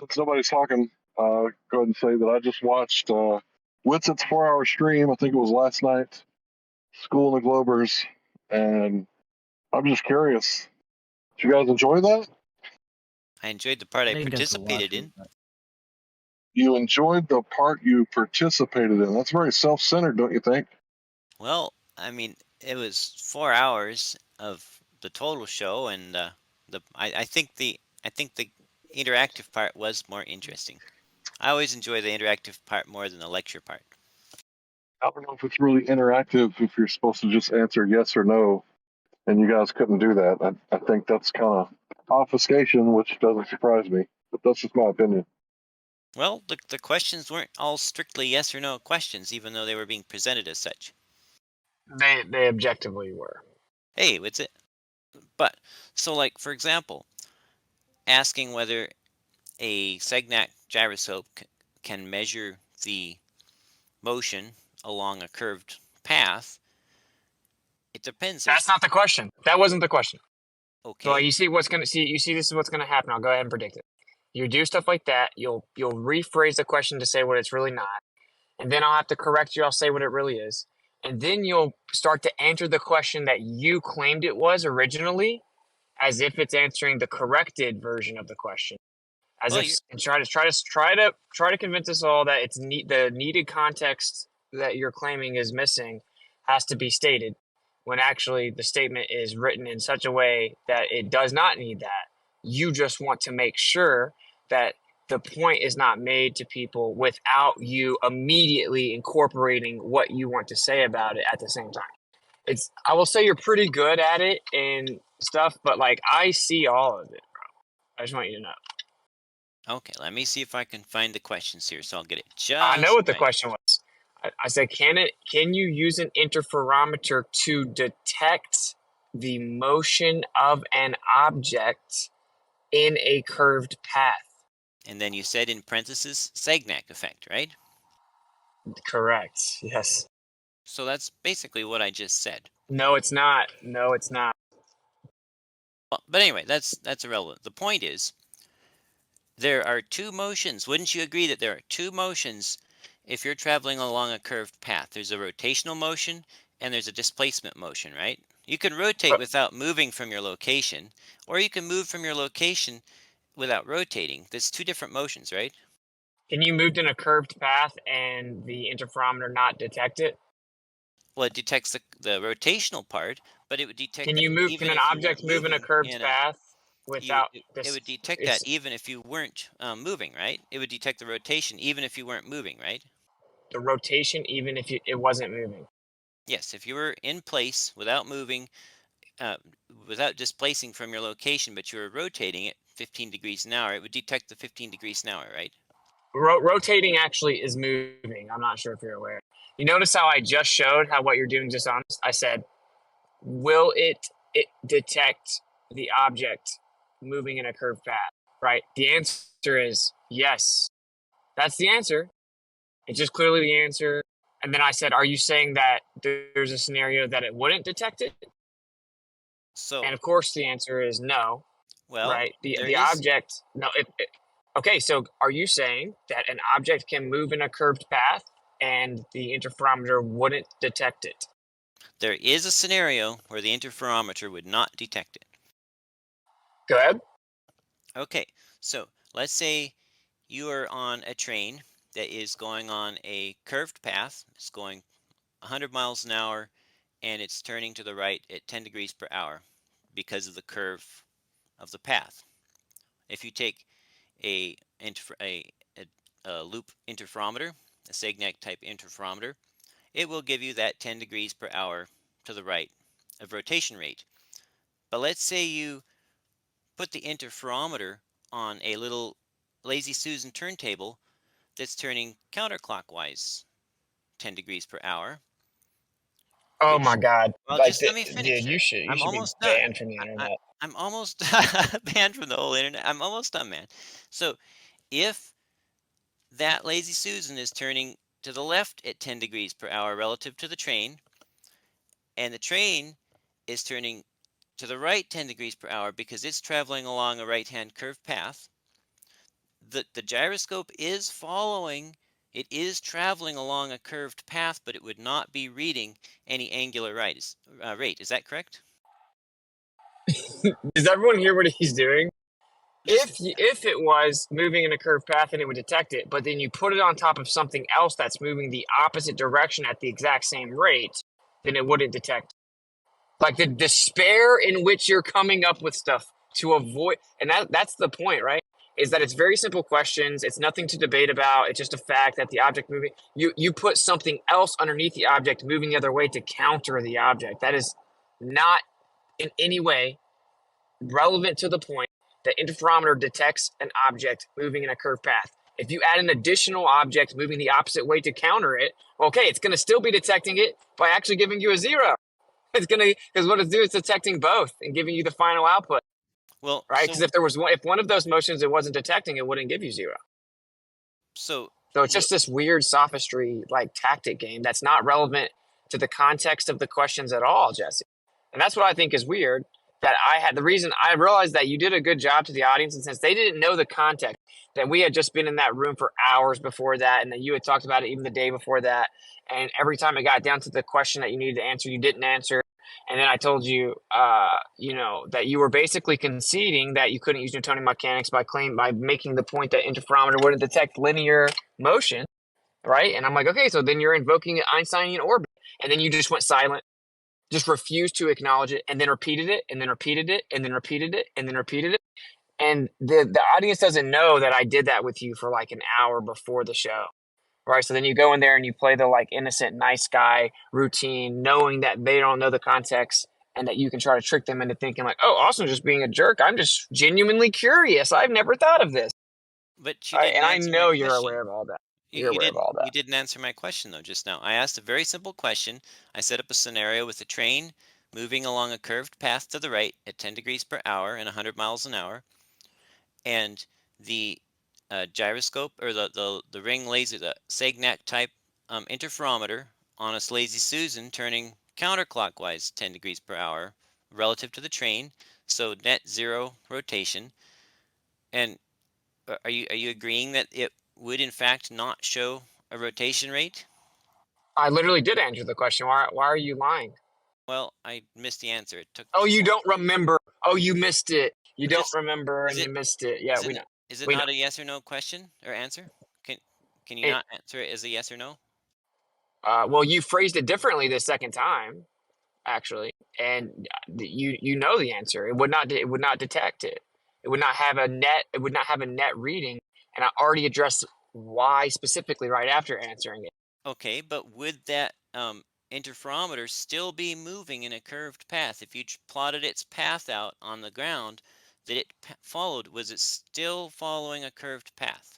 Since nobody's talking, go ahead and say that I just watched Witsit's 4-hour stream. I think it was last night. School and the Globers, and I'm just curious. Did you guys enjoy that? I enjoyed the part I didn't get to watch participated it, in. but You enjoyed the part you participated in. That's very self-centered, don't you think? Well, I mean, it was 4 hours of the total show, and I think the interactive part was more interesting. I always enjoy the interactive part more than the lecture part. I don't know if it's really interactive if you're supposed to just answer yes or no, and you guys couldn't do that. I think that's kind of obfuscation, which doesn't surprise me, but that's just my opinion. Well, the questions weren't all strictly yes or no questions, even though they were being presented as such. They objectively were. Hey, what's it? But, so like, for example, asking whether a Segnac gyroscope can measure the motion along a curved path, it depends. That's not the question. That wasn't the question. Okay. So you see this is what's gonna happen. I'll go ahead and predict it. You do stuff like that, you'll rephrase the question to say what it's really not, and then I'll have to correct you, I'll say what it really is. And then you'll start to answer the question that you claimed it was originally, as if it's answering the corrected version of the question. As Well, if and try to convince us all that it's the needed context that you're claiming is missing has to be stated, when actually the statement is written in such a way that it does not need that. You just want to make sure that the point is not made to people without you immediately incorporating what you want to say about it at the same time. I will say you're pretty good at it and stuff, but like I see all of it, bro. I just want you to know. Okay, let me see if I can find the questions here, so I'll get it just I know what the right. question was. I said, can you use an interferometer to detect the motion of an object in a curved path? And then you said in parentheses, Segnac effect, right? Correct. Yes. So that's basically what I just said. No, it's not. No, it's not. Well, but anyway, that's irrelevant. The point is, there are two motions. Wouldn't you agree that there are two motions if you're traveling along a curved path? There's a rotational motion and there's a displacement motion, right? You can rotate without moving from your location, or you can move from your location without rotating. There's two different motions, right? Can you move in a curved path and the interferometer not detect it? Well, it detects the rotational part, but it would detect Can that you move? even Can an if you object weren't move in a moving curved path without it would detect that even if you weren't moving, right? It would detect the rotation even if you weren't moving, right? the rotation, even if it wasn't moving? Yes, if you were in place without moving, without displacing from your location, but you were rotating it 15 degrees an hour, it would detect the 15 degrees an hour, right? Rotating actually is moving. I'm not sure if you're aware. You notice how I just showed how what you're doing just honest? I said, will it detect the object moving in a curved path? Right? The answer is yes. That's the answer. It's just clearly the answer. And then I said, are you saying that there's a scenario that it wouldn't detect it? So, And of course the answer is no. well, right? The object, no. Okay, so are you saying that an object can move in a curved path and the interferometer wouldn't detect it? there is a scenario where the interferometer would not detect it. Go ahead. Okay, so let's say you are on a train that is going on a curved path. It's going 100 miles an hour and it's turning to the right at 10 degrees per hour because of the curve of the path. If you take a loop interferometer, a Segnac type interferometer, it will give you that 10 degrees per hour to the right of rotation rate. But let's say you put the interferometer on a little Lazy Susan turntable that's turning counterclockwise 10 degrees per hour. Oh my God! Well, like just let me finish. Dude, you should I'm be almost banned done. from the internet. I'm almost banned from the whole internet. I'm almost done, man. So if that Lazy Susan is turning to the left at 10 degrees per hour relative to the train, and the train is turning to the right 10 degrees per hour because it's traveling along a right-hand curved path, the gyroscope is following, it is traveling along a curved path, but it would not be reading any angular rate. Is that correct? Does everyone hear what he's doing? Just If it was moving in a curved path and it would detect it, but then you put it on top of something else that's moving the opposite direction at the exact same rate, then it wouldn't detect. Like the despair in which you're coming up with stuff to avoid, and that's the point, right? Is that it's very simple questions. It's nothing to debate about. It's just a fact that the object moving, you put something else underneath the object moving the other way to counter the object. That is not in any way relevant to the point that interferometer detects an object moving in a curved path. If you add an additional object moving the opposite way to counter it, okay, it's going to still be detecting it by actually giving you a 0. It's going to, because what it's doing is detecting both and giving you the final output, well, right? Because if one of those motions it wasn't detecting, it wouldn't give you 0. so So it's just this weird sophistry like tactic game that's not relevant to the context of the questions at all, Jesse. And that's what I think is weird. That the reason I realized that you did a good job to the audience, and since they didn't know the context, that we had just been in that room for hours before that, and that you had talked about it even the day before that, and every time it got down to the question that you needed to answer, you didn't answer. And then I told you, that you were basically conceding that you couldn't use Newtonian mechanics by making the point that interferometer wouldn't detect linear motion, right? And I'm like, okay, so then you're invoking an Einsteinian orbit, and then you just went silent, just refused to acknowledge it, and then repeated it, and then repeated it, and then repeated it, and then repeated it. And the audience doesn't know that I did that with you for like an hour before the show, right? So then you go in there and you play the like innocent, nice guy routine, knowing that they don't know the context and that you can try to trick them into thinking like, oh, Austin's just being a jerk. I'm just genuinely curious. I've never thought of this. but you Right? didn't And I answer my know you're aware question. of all that. You, You're you aware of didn't all that. you didn't answer my question though just now. I asked a very simple question. I set up a scenario with a train moving along a curved path to the right at 10 degrees per hour and 100 miles an hour, and the gyroscope or the ring laser, the Sagnac type interferometer on a Lazy Susan turning counterclockwise 10 degrees per hour relative to the train, so net zero rotation. And are you agreeing that it would in fact not show a rotation rate? I literally did answer the question. Why are you lying? Well, I missed the answer. It took Oh, too you long. don't remember. Oh, you missed it. You don't Just remember is and you it missed it. Yeah, is we it know. is it We know. not a yes or no question or answer? Can can you It, not answer it as a yes or no? well, you phrased it differently the second time, actually, and you know the answer. It would not detect it. It would not have a net. It would not have a net reading. And I already addressed why specifically right after answering it. Okay, but would that interferometer still be moving in a curved path if you plotted its path out on the ground that it followed? Was it still following a curved path?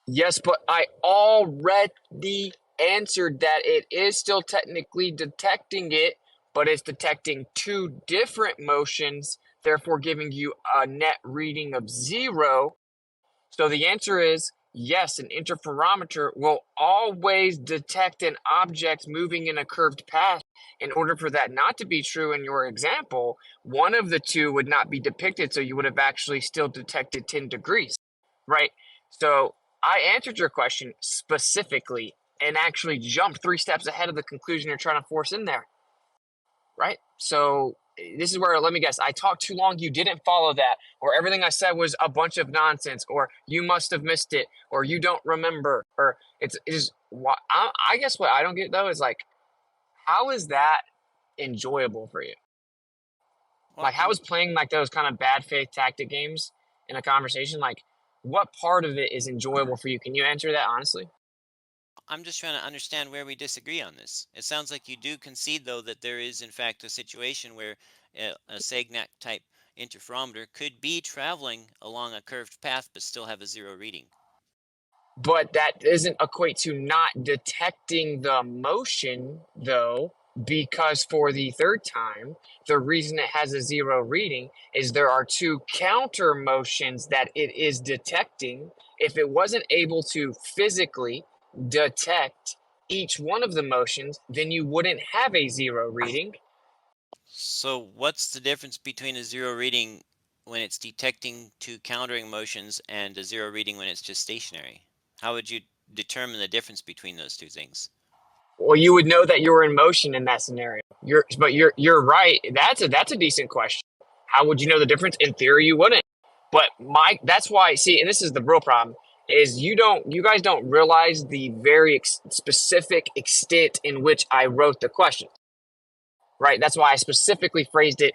Yes, but I already answered that it is still technically detecting it, but it's detecting two different motions, therefore giving you a net reading of 0. So the answer is yes, an interferometer will always detect an object moving in a curved path. In order for that not to be true in your example, one of the two would not be depicted, so you would have actually still detected 10 degrees, right? So I answered your question specifically and actually jumped 3 steps ahead of the conclusion you're trying to force in there, right? So this is where, let me guess, I talked too long, you didn't follow that, or everything I said was a bunch of nonsense, or you must have missed it, or you don't remember, or it is. I guess what I don't get though is like, how is that enjoyable for you? Well, Like, how is playing like those kind of bad faith tactic games in a conversation, like, what part of it is enjoyable for you? Can you answer that honestly? I'm just trying to understand where we disagree on this. It sounds like you do concede, though, that there is, in fact, a situation where a Sagnac type interferometer could be traveling along a curved path but still have a 0 reading. But that doesn't equate to not detecting the motion, though, because for the third time, the reason it has a 0 reading is there are two counter motions that it is detecting. If it wasn't able to physically detect each one of the motions, then you wouldn't have a 0 reading. So what's the difference between a 0 reading when it's detecting two countering motions and a zero reading when it's just stationary? How would you determine the difference between those two things? Well, you would know that you were in motion in that scenario. You're right. That's a decent question. How would you know the difference? In theory, you wouldn't. But that's why. See, and this is the real problem: is you guys don't realize the very specific extent in which I wrote the question. Right. That's why I specifically phrased it.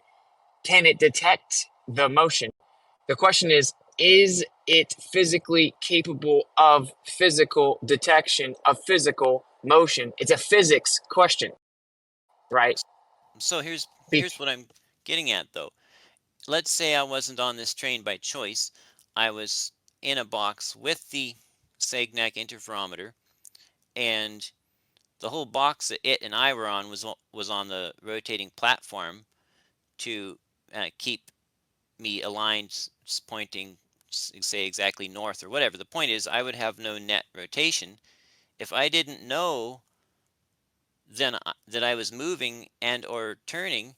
Can it detect the motion? The question is it physically capable of physical detection of physical motion? It's a physics question, right? So here's Be- what I'm getting at, though. Let's say I wasn't on this train by choice. I was in a box with the Sagnac interferometer, and the whole box that it and I were on was on the rotating platform to keep me aligned, pointing, say, exactly north or whatever. The point is, I would have no net rotation. If I didn't know then that I was moving and or turning,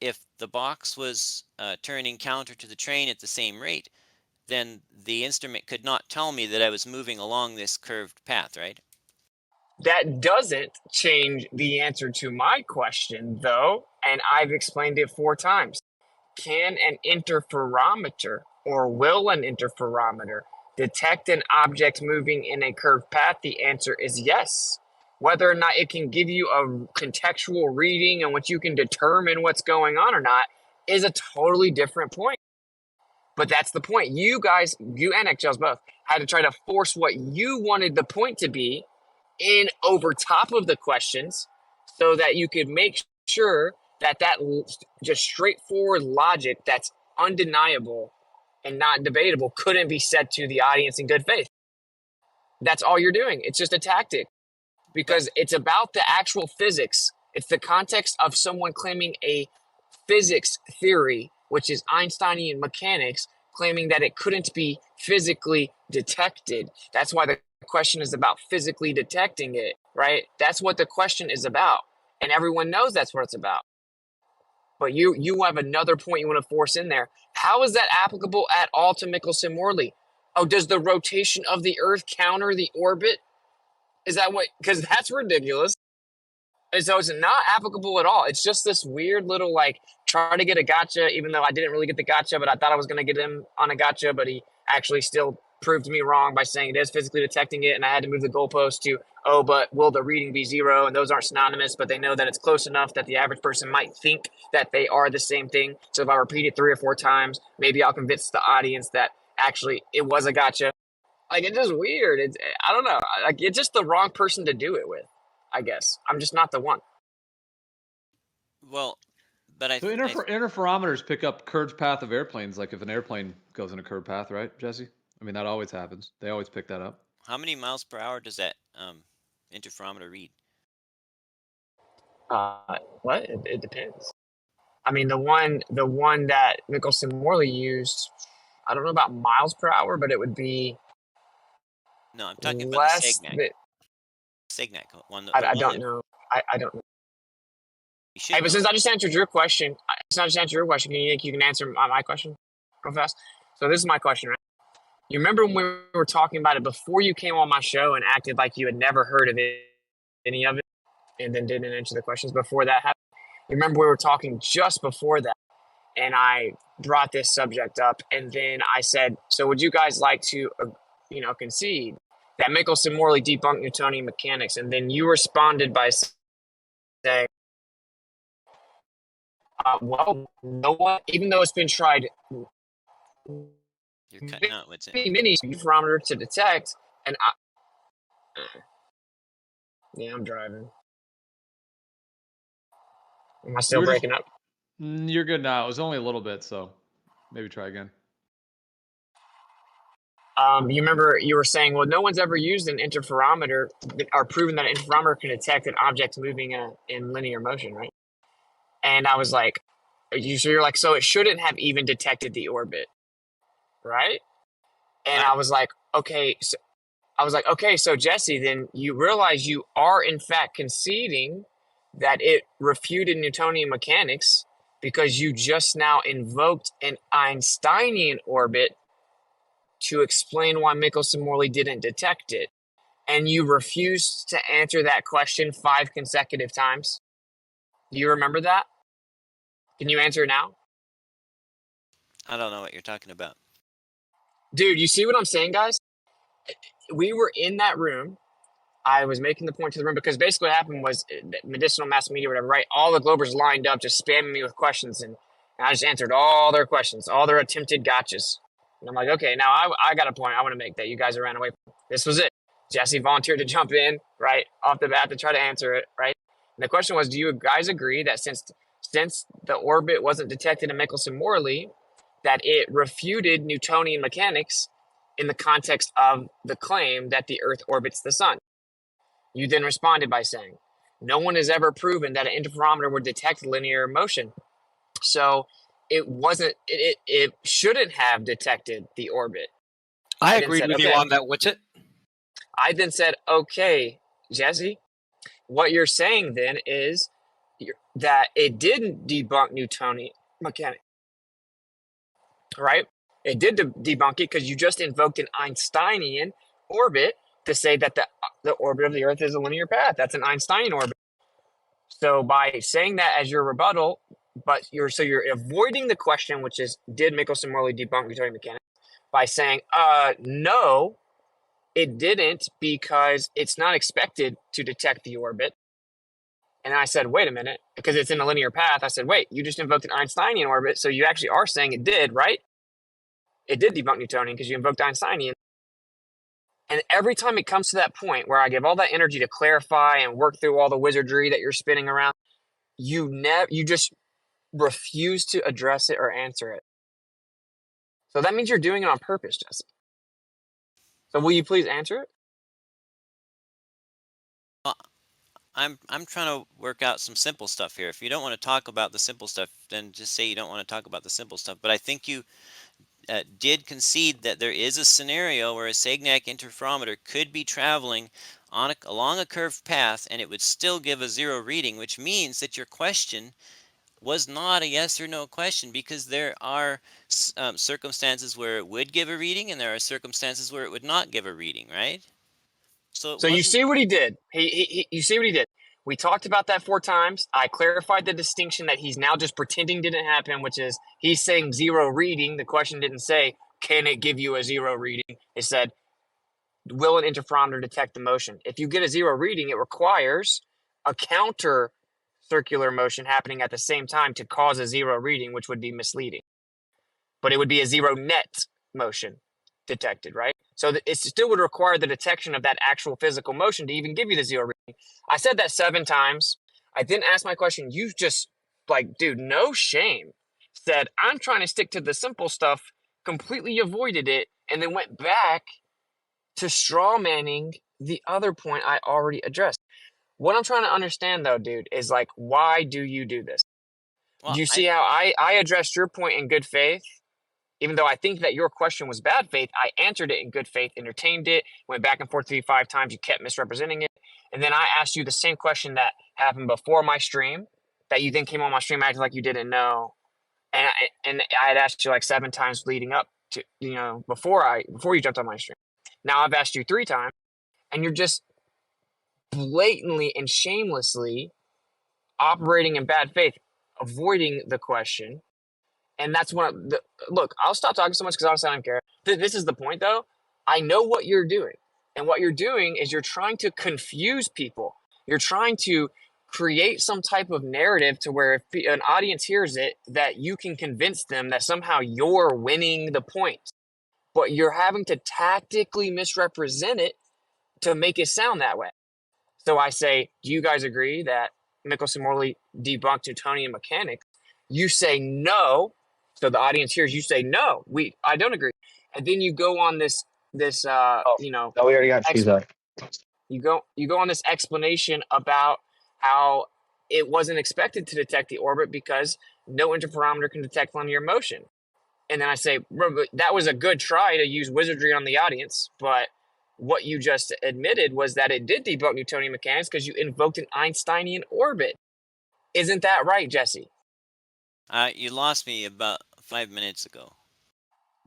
if the box was turning counter to the train at the same rate, then the instrument could not tell me that I was moving along this curved path, right? that doesn't change the answer to my question, though, and I've explained it 4 times. Can an interferometer, or will an interferometer, detect an object moving in a curved path? The answer is yes. Whether or not it can give you a contextual reading and what you can determine what's going on or not is a totally different point. But that's the point. You guys, you and XLs both, had to try to force what you wanted the point to be in over top of the questions so that you could make sure that just straightforward logic that's undeniable and not debatable couldn't be said to the audience in good faith. That's all you're doing. It's just a tactic because it's about the actual physics. It's the context of someone claiming a physics theory, which is Einsteinian mechanics, claiming that it couldn't be physically detected. That's why the question is about physically detecting it, right? That's what the question is about. And everyone knows that's what it's about. But you have another point you want to force in there. How is that applicable at all to Michelson-Morley? Oh, does the rotation of the Earth counter the orbit? Is that what? Because that's ridiculous. And so it's not applicable at all. It's just this weird little try to get a gotcha, even though I didn't really get the gotcha, but I thought I was going to get him on a gotcha, but he actually still proved me wrong by saying it is physically detecting it, and I had to move the goalpost to, oh, but will the reading be 0? And those aren't synonymous, but they know that it's close enough that the average person might think that they are the same thing. So if I repeat it 3 or 4 times, maybe I'll convince the audience that actually it was a gotcha. It's just weird. I don't know. It's just the wrong person to do it with, I guess. I'm just not the one. Well, but So interferometers pick up curved path of airplanes, like if an airplane goes in a curved path, right, Jesse? I mean, that always happens. They always pick that up. How many miles per hour does that interferometer read? What? It depends. I mean, the one that Michelson-Morley used, I don't know about miles per hour, but it would be No, I'm talking about the less. Sagnac one. I don't know. I don't know. You should Hey, but know. since I just answered your question, can you think you can answer my question real fast? So this is my question, right? You remember when we were talking about it before you came on my show and acted like you had never heard of any of it, and then didn't answer the questions before that happened? You remember we were talking just before that, and I brought this subject up, and then I said, so would you guys like to, concede that Michelson-Morley debunked Newtonian mechanics? And then you responded by saying, well, no one, even though it's been tried You're cutting out. What's it? many interferometer to detect, and yeah, I'm driving. Am I still breaking up? You're good now. It was only a little bit, so maybe try again. You remember you were saying, well, no one's ever used an interferometer or proven that an interferometer can detect an object moving in linear motion, right? And I was like, you're like, so it shouldn't have even detected the orbit, right? And I was like, okay, so Jesse, then you realize you are in fact conceding that it refuted Newtonian mechanics because you just now invoked an Einsteinian orbit to explain why Michelson-Morley didn't detect it. And you refused to answer that question 5 consecutive times. Do you remember that? Can you answer it now? I don't know what you're talking about. Dude, you see what I'm saying, guys? We were in that room. I was making the point to the room because basically what happened was medicinal mass media, whatever, right? All the Globers lined up, just spamming me with questions, and I just answered all their questions, all their attempted gotchas. And I'm like, okay, now I got a point I want to make that you guys ran away from. This was it. Jesse volunteered to jump in, right, off the bat to try to answer it, right? And the question was, do you guys agree that since the orbit wasn't detected in Michelson-Morley, that it refuted Newtonian mechanics in the context of the claim that the Earth orbits the sun? You then responded by saying, no one has ever proven that an interferometer would detect linear motion. So it wasn't, it shouldn't have detected the orbit. I then agreed said, with you okay. on that, Witsit. I then said, okay, Jesse, what you're saying then is that it didn't debunk Newtonian mechanics, right? It did debunk it because you just invoked an Einsteinian orbit to say that the orbit of the Earth is a linear path. That's an Einsteinian orbit. So by saying that as your rebuttal, but you're avoiding the question, which is, did Michelson-Morley debunk Newtonian mechanics? By saying, no, it didn't, because it's not expected to detect the orbit. And I said, wait a minute, because it's in a linear path. I said, wait, you just invoked an Einsteinian orbit, so you actually are saying it did, right? It did debunk Newtonian because you invoked Einsteinian. And every time it comes to that point where I give all that energy to clarify and work through all the wizardry that you're spinning around, you just refuse to address it or answer it. So that means you're doing it on purpose, Jesse. So will you please answer it? Well, I'm trying to work out some simple stuff here. If you don't want to talk about the simple stuff, then just say you don't want to talk about the simple stuff. But I think you did concede that there is a scenario where a Sagnac interferometer could be traveling along a curved path and it would still give a 0 reading, which means that your question was not a yes or no question, because there are circumstances where it would give a reading and there are circumstances where it would not give a reading, right? So you see what he did. You see what he did. We talked about that 4 times. I clarified the distinction that he's now just pretending didn't happen, which is he's saying 0 reading. The question didn't say, can it give you a 0 reading? It said, will an interferometer detect the motion? If you get a 0 reading, it requires a counter circular motion happening at the same time to cause a 0 reading, which would be misleading. But it would be a 0 net motion detected, right? So it still would require the detection of that actual physical motion to even give you the 0 reading. I said that 7 times. I didn't ask my question. You just, like, dude, no shame, said, I'm trying to stick to the simple stuff, completely avoided it, and then went back to straw manning the other point I already addressed. What I'm trying to understand, though, dude, is like, why do you do this? well, Do you see how I addressed your point in good faith? Even though I think that your question was bad faith, I answered it in good faith, entertained it, went back and forth 5 times. You kept misrepresenting it. And then I asked you the same question that happened before my stream, that you then came on my stream acting like you didn't know. And I had asked you like 7 times leading up to, before you jumped on my stream. Now I've asked you 3 times, and you're just blatantly and shamelessly operating in bad faith, avoiding the question. And that's look, I'll stop talking so much because honestly I don't care. This is the point, though. I know what you're doing. And what you're doing is you're trying to confuse people. You're trying to create some type of narrative to where if an audience hears it, that you can convince them that somehow you're winning the point. But you're having to tactically misrepresent it to make it sound that way. So I say, do you guys agree that Michelson-Morley debunked Newtonian mechanics? You say no. So the audience hears you say no. I don't agree. And then you go on this No, we already got cheese up. you go on this explanation about how it wasn't expected to detect the orbit because no interferometer can detect linear motion. And then I say, that was a good try to use wizardry on the audience, but what you just admitted was that it did debunk Newtonian mechanics because you invoked an Einsteinian orbit. Isn't that right, Jesse? You lost me about 5 minutes ago.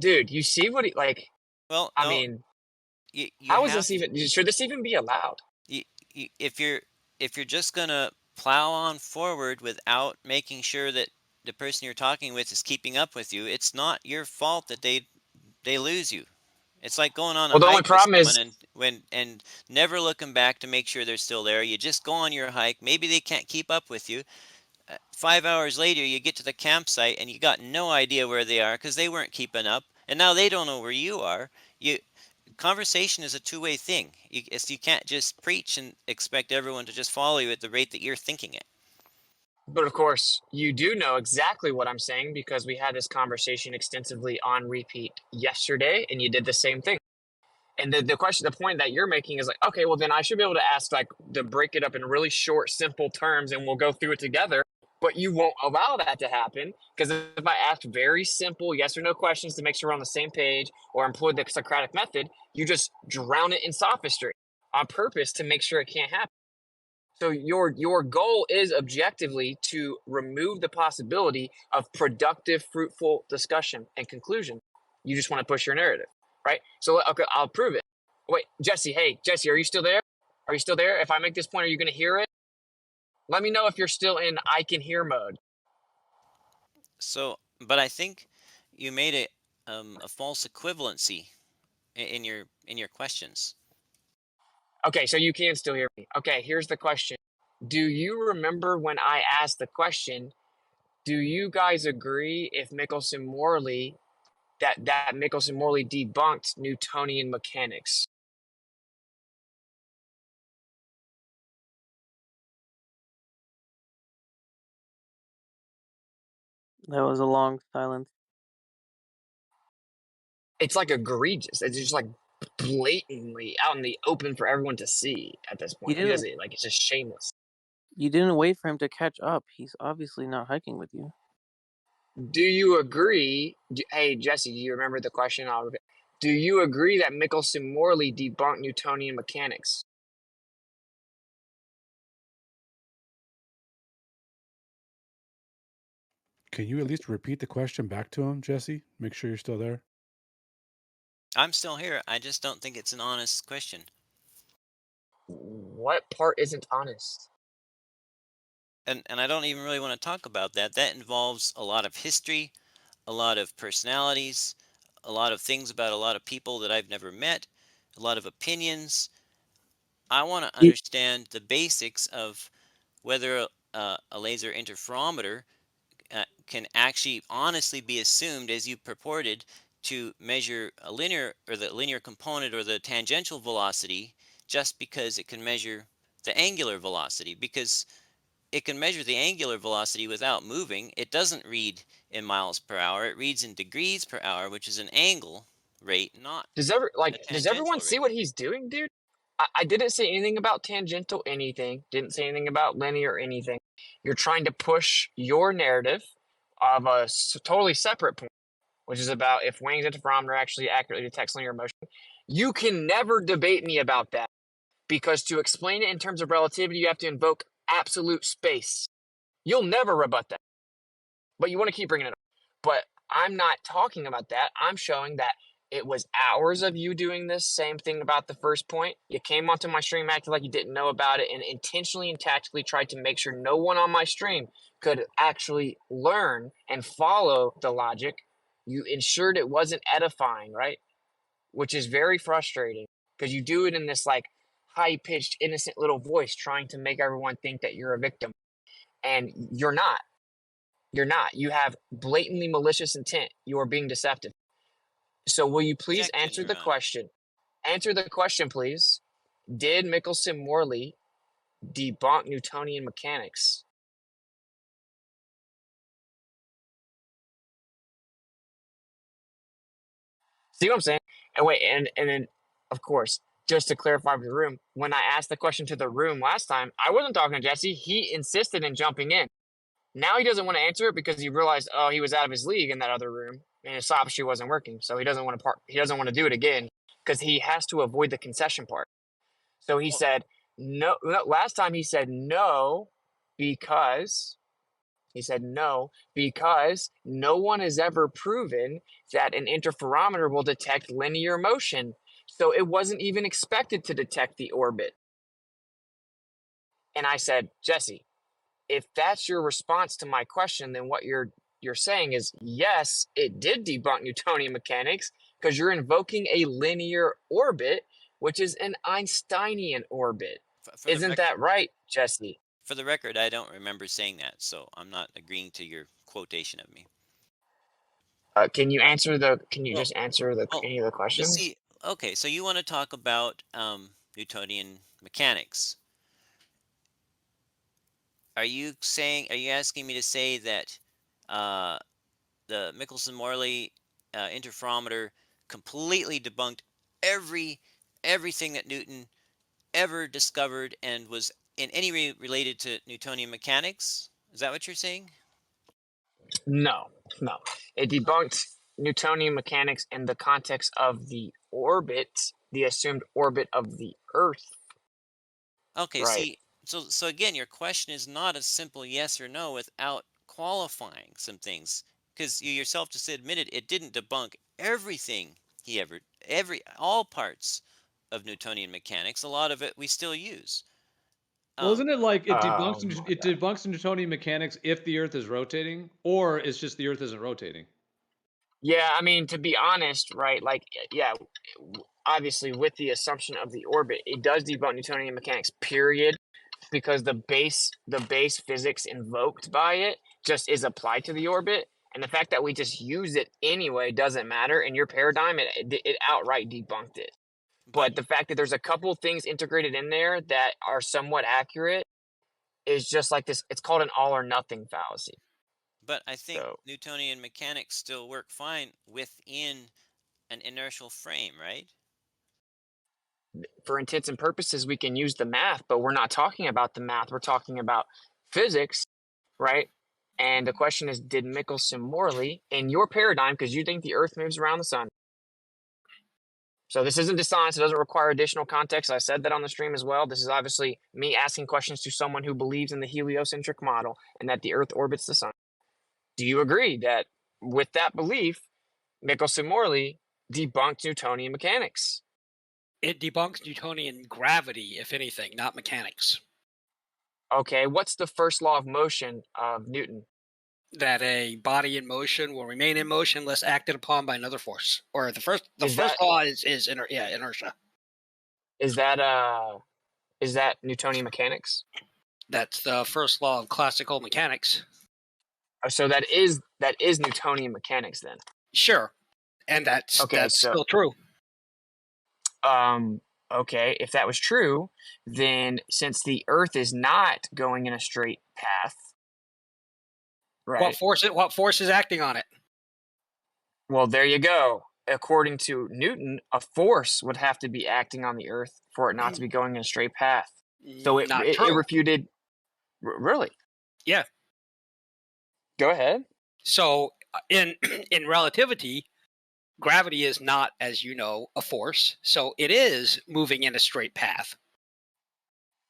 Dude, you see what he like? Well, I no, mean, you how is have this even? Should this even be allowed? if you're just gonna plow on forward without making sure that the person you're talking with is keeping up with you, it's not your fault that they lose you. It's like going on a Well, the only hike with problem someone is, and never looking back to make sure they're still there. You just go on your hike. Maybe they can't keep up with you. 5 hours later, you get to the campsite and you got no idea where they are because they weren't keeping up, and now they don't know where you are. You Conversation is a two-way thing. You can't just preach and expect everyone to just follow you at the rate that you're thinking it. but of course, you do know exactly what I'm saying because we had this conversation extensively on repeat yesterday, and you did the same thing. And the point that you're making is like, okay, well then I should be able to ask, like, to break it up in really short, simple terms, and we'll go through it together. But you won't allow that to happen because if I ask very simple yes or no questions to make sure we're on the same page or employ the Socratic method, you just drown it in sophistry on purpose to make sure it can't happen. So your goal is objectively to remove the possibility of productive, fruitful discussion and conclusion. You just want to push your narrative, right? So okay, I'll prove it. Wait, Jesse. Hey, Jesse, are you still there? Are you still there? If I make this point, are you going to hear it? Let me know if you're still in I can hear mode. So, but I think you made a false equivalency in your questions. Okay, so you can still hear me. Okay, here's the question. Do you remember when I asked the question, do you guys agree if Michelson-Morley that Michelson-Morley debunked Newtonian mechanics? That was a long silence. It's like egregious. It's just like blatantly out in the open for everyone to see at this point. He does it like it's just shameless. You didn't wait for him to catch up. He's obviously not hiking with you. Do you agree? Hey, Jesse, do you remember the question? Do you agree that Michelson-Morley debunked Newtonian mechanics? Can you at least repeat the question back to him, Jesse? Make sure you're still there. I'm still here. I just don't think it's an honest question. What part isn't honest? And I don't even really want to talk about that. That involves a lot of history, a lot of personalities, a lot of things about a lot of people that I've never met, a lot of opinions. I want to understand the basics of whether a laser interferometer can actually honestly be assumed, as you purported, to measure a linear or the linear component or the tangential velocity just because it can measure the angular velocity, because it can measure the angular velocity without moving. It doesn't read in miles per hour. It reads in degrees per hour, which is an angle rate, not Does does everyone see what he's doing, dude? I didn't say anything about tangential anything. Didn't say anything about linear anything. You're trying to push your narrative of a totally separate point, which is about if Wang's interferometer actually accurately detects linear motion. You can never debate me about that because to explain it in terms of relativity, you have to invoke absolute space. You'll never rebut that, but you want to keep bringing it up. But I'm not talking about that. I'm showing that it was hours of you doing this same thing about the first point. You came onto my stream acting like you didn't know about it and intentionally and tactically tried to make sure no one on my stream could actually learn and follow the logic. You ensured it wasn't edifying, right? Which is very frustrating because you do it in this like high-pitched, innocent little voice trying to make everyone think that you're a victim. And you're not. You're not. You have blatantly malicious intent. You are being deceptive. So will you please answer the question? Answer the question, please. Did Michelson-Morley debunk Newtonian mechanics? See what I'm saying? And wait, and then, of course, just to clarify for the room, when I asked the question to the room last time, I wasn't talking to Jesse. He insisted in jumping in. Now he doesn't want to answer it because he realized, oh, he was out of his league in that other room and his sophistry wasn't working. So he doesn't want to do it again because he has to avoid the concession part. So he said no. Last time he said no because He said no, because no one has ever proven that an interferometer will detect linear motion. So it wasn't even expected to detect the orbit. And I said, Jesse, if that's your response to my question, then what you're saying is, yes, it did debunk Newtonian mechanics because you're invoking a linear orbit, which is an Einsteinian orbit. Isn't that right, Jesse? For the record, I don't remember saying that, so I'm not agreeing to your quotation of me. Can you answer just answer any of the questions? See, okay, so you want to talk about Newtonian mechanics. Are you asking me to say that the Michelson-Morley interferometer completely debunked everything that Newton ever discovered and was in any way related to Newtonian mechanics? Is that what you're saying? No. It debunked Newtonian mechanics in the context of the orbit, the assumed orbit of the Earth. Okay, right. see, so again, your question is not a simple yes or no without qualifying some things, because you yourself just admitted it didn't debunk everything all parts of Newtonian mechanics. A lot of it we still use. Well, isn't it like it debunks my God. debunks Newtonian mechanics if the Earth is rotating, or it's just the Earth isn't rotating? Yeah, I mean, to be honest, right? Like, yeah, obviously, with the assumption of the orbit, it does debunk Newtonian mechanics. Period, because the base physics invoked by it just is applied to the orbit, and the fact that we just use it anyway doesn't matter. In your paradigm, it outright debunked it. But the fact that there's a couple things integrated in there that are somewhat accurate is just like this. It's called an all or nothing fallacy. But I think Newtonian mechanics still work fine within an inertial frame, right? For intents and purposes, we can use the math, but we're not talking about the math. We're talking about physics, right? And the question is, did Michelson-Morley, in your paradigm, because you think the Earth moves around the sun, so this isn't dishonest, it doesn't require additional context. I said that on the stream as well. This is obviously me asking questions to someone who believes in the heliocentric model and that the Earth orbits the sun. Do you agree that with that belief, Michelson-Morley debunked Newtonian mechanics? It debunks Newtonian gravity, if anything, not mechanics. Okay, what's the first law of motion of Newton? That a body in motion will remain in motion unless acted upon by another force. Or the first law is inertia. Is that Newtonian mechanics? That's the first law of classical mechanics. So that is Newtonian mechanics then. Sure, and that's still true. Okay, if that was true, then since the Earth is not going in a straight path, right? What force is acting on it? Well, there you go. According to Newton, a force would have to be acting on the Earth for it not to be going in a straight path. So it refuted. Really? Yeah. Go ahead. So in relativity, gravity is not, as you know, a force. So it is moving in a straight path.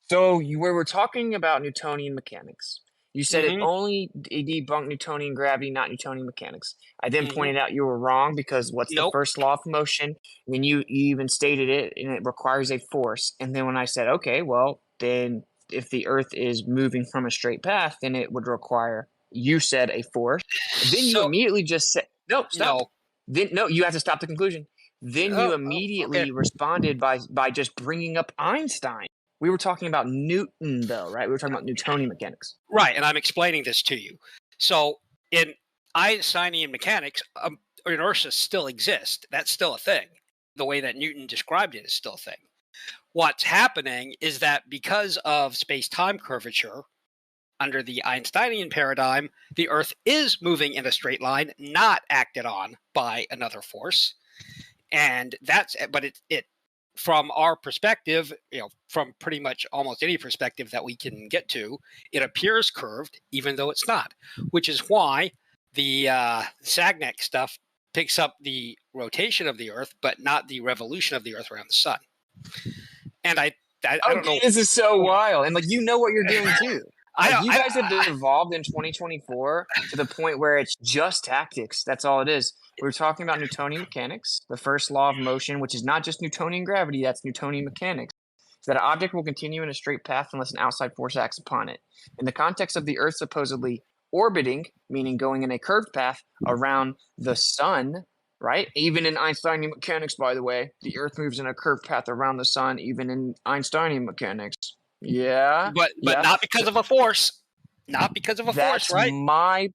So we were talking about Newtonian mechanics. You said it only debunked Newtonian gravity, not Newtonian mechanics. I then pointed out you were wrong because what's the first law of motion? When you even stated it, and it requires a force. And then when I said, okay, well, then if the Earth is moving from a straight path, then it would require, you said, a force. Then you immediately just said, no, stop. No, you have to stop the conclusion. Then you immediately responded by just bringing up Einstein. We were talking about Newton, though, right? We were talking about Newtonian mechanics. Right, and I'm explaining this to you. So in Einsteinian mechanics, inertia still exists. That's still a thing. The way that Newton described it is still a thing. What's happening is that because of space-time curvature, under the Einsteinian paradigm, the Earth is moving in a straight line, not acted on by another force. And it from our perspective, from pretty much almost any perspective that we can get to, it appears curved, even though it's not, which is why the Sagnac stuff picks up the rotation of the Earth, but not the revolution of the Earth around the sun. And I don't know. This is so wild. And you know what you're doing too. You guys have evolved in 2024 to the point where it's just tactics. That's all it is. We're talking about Newtonian mechanics, the first law of motion, which is not just Newtonian gravity, that's Newtonian mechanics. So that an object will continue in a straight path unless an outside force acts upon it. In the context of the Earth supposedly orbiting, meaning going in a curved path around the sun, right? Even in Einsteinian mechanics, by the way, the Earth moves in a curved path around the sun, even in Einsteinian mechanics. Yeah. But not because of a force. Not because of a force, right?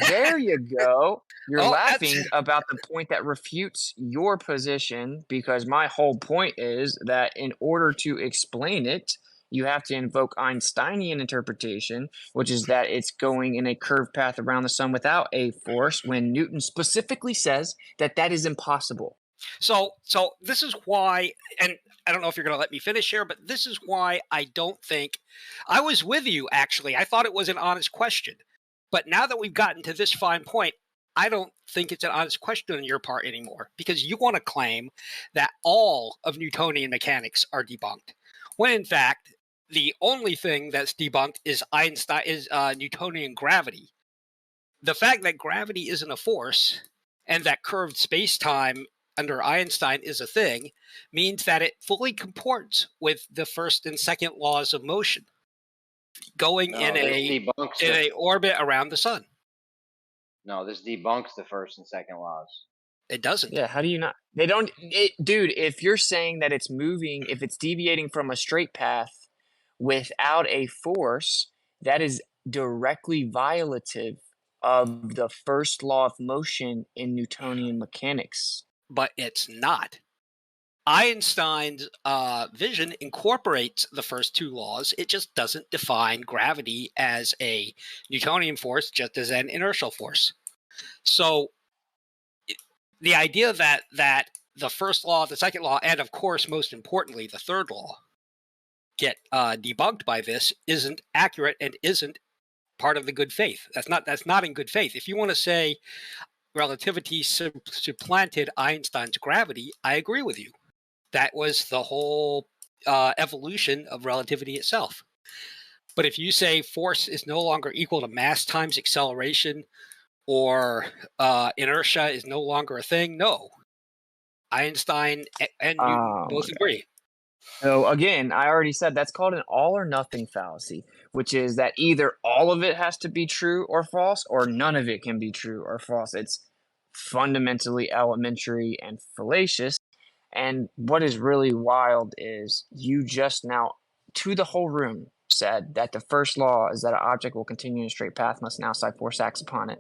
There you go. You're laughing that's... about the point that refutes your position, because my whole point is that in order to explain it, you have to invoke Einsteinian interpretation, which is that it's going in a curved path around the sun without a force, when Newton specifically says that that is impossible. So this is why, and I don't know if you're going to let me finish here, but this is why I don't think I was with you. Actually, I thought it was an honest question, but now that we've gotten to this fine point, I don't think it's an honest question on your part anymore, because you want to claim that all of Newtonian mechanics are debunked, when in fact the only thing that's debunked is Newtonian gravity. The fact that gravity isn't a force and that curved space-time under Einstein is a thing means that it fully comports with the first and second laws of motion, going in a orbit around the sun. No, this debunks the first and second laws. It doesn't. Yeah, how do you not? They don't. Dude, if you're saying that it's moving, if it's deviating from a straight path without a force, that is directly violative of the first law of motion in Newtonian mechanics. But it's not. Einstein's vision incorporates the first two laws. It just doesn't define gravity as a Newtonian force, just as an inertial force. So the idea that the first law, the second law, and of course, most importantly, the third law get debunked by this isn't accurate and isn't part of the good faith. That's not in good faith. If you want to say relativity supplanted Einstein's gravity, I agree with you. That was the whole evolution of relativity itself. But if you say force is no longer equal to mass times acceleration, or inertia is no longer a thing, no. Einstein and Newton both agree. So again, I already said that's called an all or nothing fallacy, which is that either all of it has to be true or false, or none of it can be true or false. It's fundamentally elementary and fallacious. And what is really wild is you just now, to the whole room, said that the first law is that an object will continue in a straight path unless an outside force acts upon it.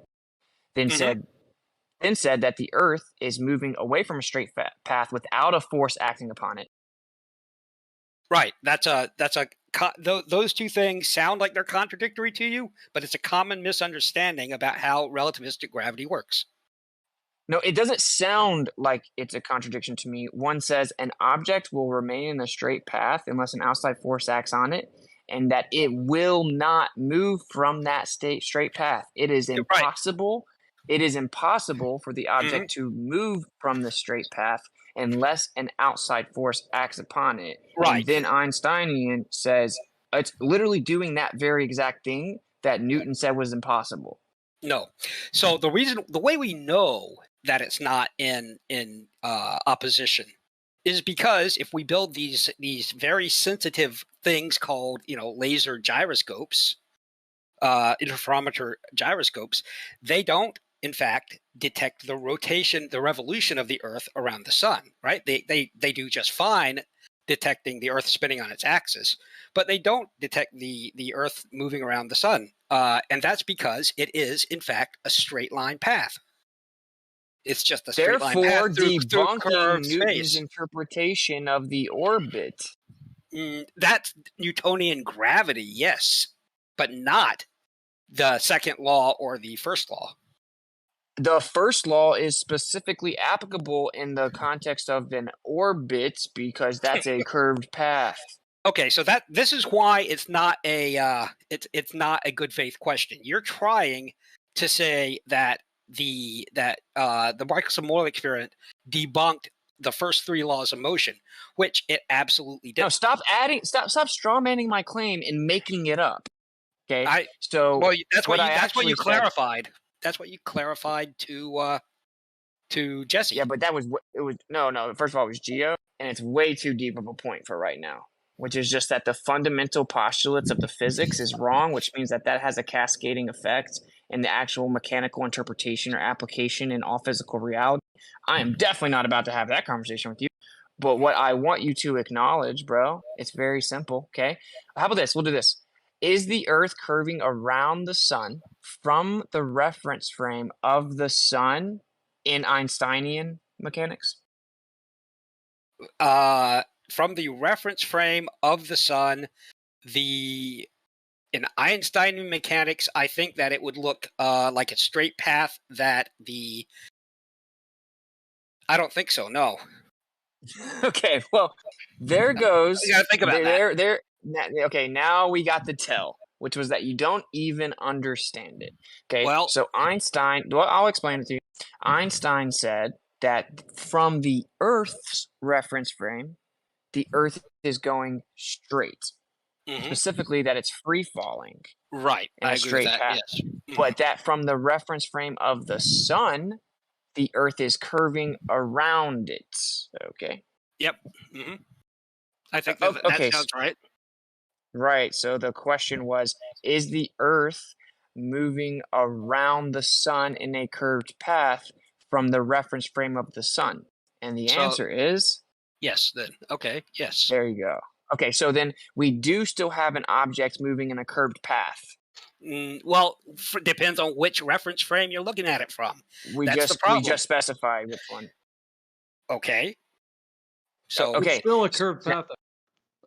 Then said that the Earth is moving away from a straight path without a force acting upon it. Right. Those two things sound like they're contradictory to you, but it's a common misunderstanding about how relativistic gravity works. No, it doesn't sound like it's a contradiction to me. One says an object will remain in a straight path unless an outside force acts on it, and that it will not move from that straight path. It is impossible. Right. It is impossible for the object to move from the straight path unless an outside force acts upon it. Right. And then Einsteinian says it's literally doing that very exact thing that Newton said was impossible. No. So the way we know that it's not in opposition is because if we build these very sensitive things called laser gyroscopes, interferometer gyroscopes, they don't in fact detect the revolution of the Earth around the sun. Right? They do just fine detecting the Earth spinning on its axis, but they don't detect the Earth moving around the sun. And that's because it is, in fact, a straight line path. It's just a straight line path through curved Newton's space. Interpretation of the orbit. That's Newtonian gravity, yes, but not the second law or the first law. The first law is specifically applicable in the context of an orbit because that's a curved path. Okay, so this is why it's not a it's not a good faith question. You're trying to say that the Michelson-Morley experiment debunked the first three laws of motion, which it absolutely did. No, stop strawmanning my claim and making it up. Okay. So Well, that's what what you I that's what you actually said. clarified. That's what you clarified to Jesse. Yeah, but that was it was no. First of all, it was Geo, and it's way too deep of a point for right now. Which is just that the fundamental postulates of the physics is wrong, which means that has a cascading effect in the actual mechanical interpretation or application in all physical reality. I am definitely not about to have that conversation with you. But what I want you to acknowledge, bro, it's very simple. Okay. How about this? We'll do this. Is the Earth curving around the sun from the reference frame of the sun in Einsteinian mechanics? From the reference frame of the sun, in Einstein mechanics, I think that it would look like a straight path that I don't think so, no. Okay, well, there goes. You gotta think about that. Okay, now we got the tell, which was that you don't even understand it. Okay, Well, so Einstein, well, I'll explain it to you. Einstein said that from the Earth's reference frame, the Earth is going straight. Specifically, that it's free falling. Right, in I a agree with straight that, path. yes. But that from the reference frame of the sun, the Earth is curving around it. Okay. Yep. I think that Okay, sounds right. Right. So the question was, is the Earth moving around the sun in a curved path from the reference frame of the sun? And the answer is yes. Then okay. Yes. There you go. Okay, so then we do still have an object moving in a curved path. Well, depends on which reference frame you're looking at it from. That's the problem. We just specified which one. Okay. So It's still a curved path.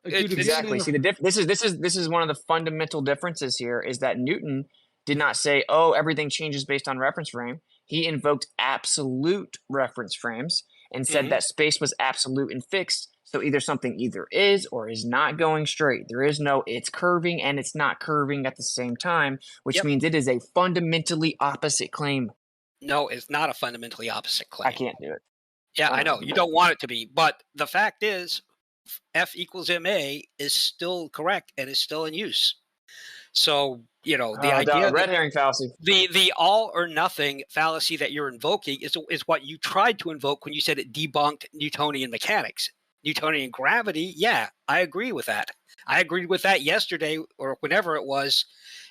Exactly. See, this is one of the fundamental differences here is that Newton did not say, "Oh, everything changes based on reference frame." He invoked absolute reference frames and said that space was absolute and fixed. So either something either is or is not going straight. There is no it's curving and it's not curving at the same time, which means it is a fundamentally opposite claim. No, it's not a fundamentally opposite claim. I can't do it. Yeah, I know. You don't want it to be. But the fact is, F equals MA is still correct and is still in use. So, the idea the red herring fallacy. The all or nothing fallacy that you're invoking is what you tried to invoke when you said it debunked Newtonian mechanics. Newtonian gravity, yeah, I agree with that. I agreed with that yesterday or whenever it was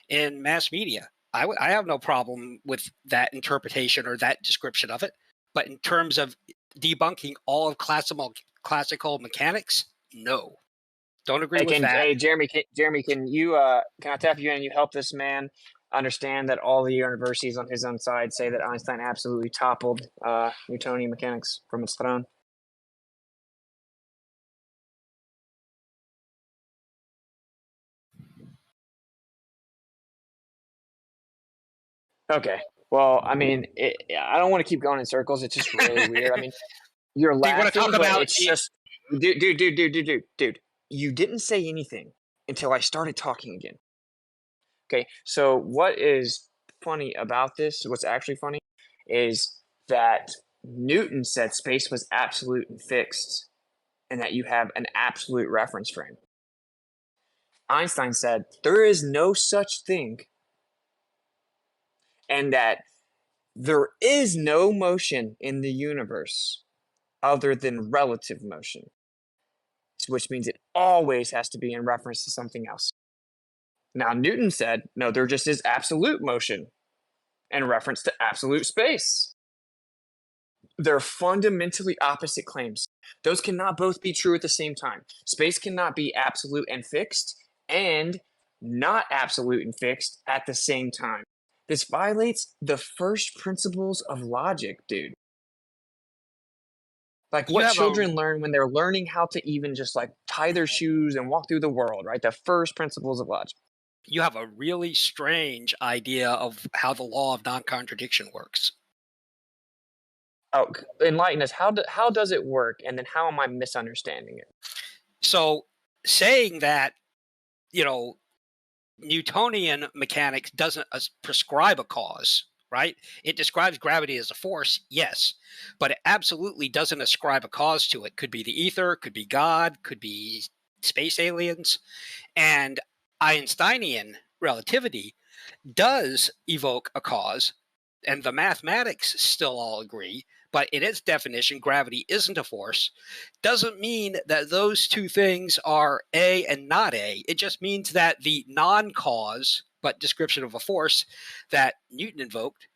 in mass media. I have no problem with that interpretation or that description of it. But in terms of debunking all of classical mechanics, no. Don't agree with that. Hey, Jeremy, can I tap you in and you help this man understand that all the universities on his own side say that Einstein absolutely toppled Newtonian mechanics from its throne? Okay. Well, I mean, I don't want to keep going in circles. It's just really weird. I mean, you're laughing, but it's just, dude. You didn't say anything until I started talking again. Okay, so what is funny about this, what's actually funny, is that Newton said space was absolute and fixed, and that you have an absolute reference frame. Einstein said there is no such thing, and that there is no motion in the universe other than relative motion, which means it always has to be in reference to something else. Now, Newton said, no, there just is absolute motion in reference to absolute space. They're fundamentally opposite claims. Those cannot both be true at the same time. Space cannot be absolute and fixed and not absolute and fixed at the same time. This violates the first principles of logic, dude. Like what children learn when they're learning how to even just like tie their shoes and walk through the world, right? The first principles of logic. You have a really strange idea of how the law of non-contradiction works. Oh, enlighten us. How does it work? And then how am I misunderstanding it? So saying that, Newtonian mechanics doesn't prescribe a cause, right? It describes gravity as a force, yes, but it absolutely doesn't ascribe a cause to it. Could be the ether, could be God, could be space aliens. And Einsteinian relativity does evoke a cause, and the mathematics still all agree, but in its definition, gravity isn't a force, doesn't mean that those two things are A and not A. It just means that the non-cause, but description of a force that Newton invoked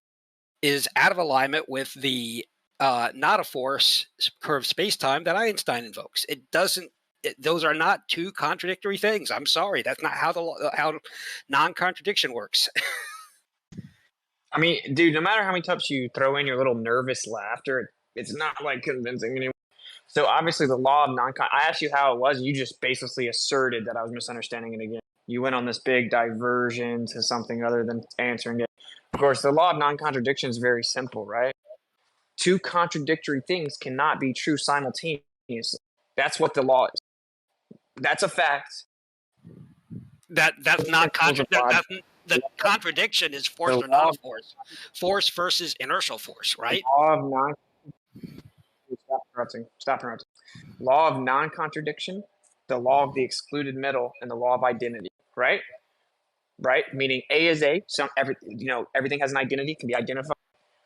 is out of alignment with the not a force curved space-time that Einstein invokes. It doesn't. Those are not two contradictory things. I'm sorry, that's not how non-contradiction works. I mean, dude, no matter how many times you throw in your little nervous laughter, it's not like convincing anyone. So obviously, the law of I asked you how it was. You just basically asserted that I was misunderstanding it again. You went on this big diversion to something other than answering it. Of course, the law of non-contradiction is very simple, right? Two contradictory things cannot be true simultaneously. That's what the law is. That's a fact. That's not the contradiction is force or not a force. Force versus inertial force, right? Law of non. Stop interrupting. Law of non-contradiction, the law of the excluded middle, and the law of identity. Right. Meaning A is A. Everything has an identity, can be identified.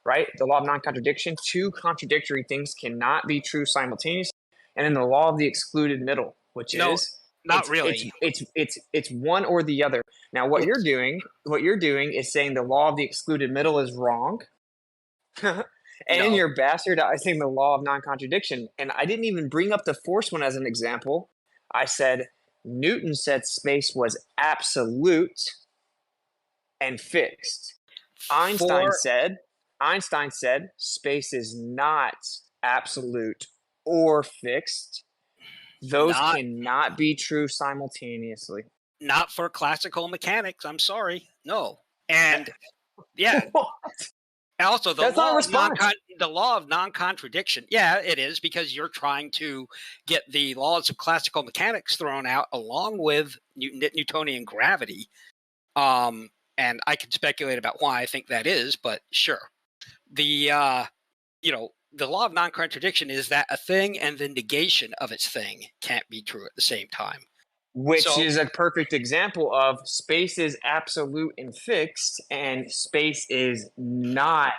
Right. The law of non-contradiction. Two contradictory things cannot be true simultaneously. And then the law of the excluded middle, which is not really. It's one or the other. Now, what you're doing is saying the law of the excluded middle is wrong, and you're bastardizing the law of non-contradiction. And I didn't even bring up the force one as an example. I said Newton said space was absolute and fixed. Einstein said space is not absolute or fixed. Those cannot be true simultaneously. Not for classical mechanics. I'm sorry. No. And yeah. Also, the law of non-contradiction. Yeah, it is, because you're trying to get the laws of classical mechanics thrown out along with Newtonian gravity. And I can speculate about why I think that is, but sure. The law of non-contradiction is that a thing and the negation of its thing can't be true at the same time. Which is a perfect example of space is absolute and fixed, and space is not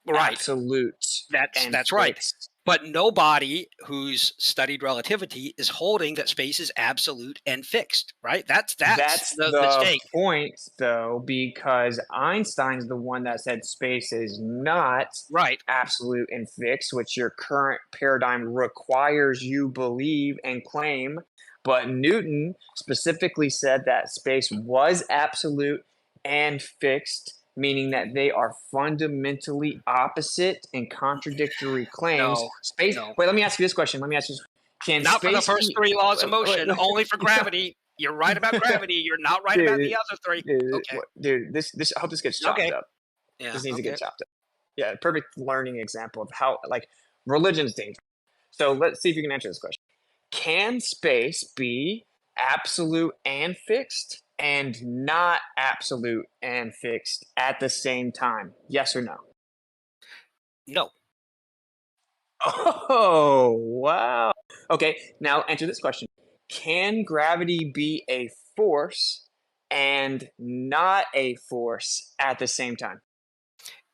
absolute. That's right. But nobody who's studied relativity is holding that space is absolute and fixed, right? That's the mistake. Point, though, because Einstein's the one that said space is not absolute and fixed, which your current paradigm requires you believe and claim. But Newton specifically said that space was absolute and fixed, meaning that they are fundamentally opposite and contradictory claims. Wait, let me ask you this question. Not for the first three laws of motion, only for gravity. You're right about gravity. You're not right about the other three. Dude, I hope this gets chopped up. Yeah, this needs to get chopped up. Yeah, perfect learning example of how, religion's dangerous. So let's see if you can answer this question. Can space be absolute and fixed and not absolute and fixed at the same time? Yes or no? No. Oh, wow. Okay, now answer this question. Can gravity be a force and not a force at the same time?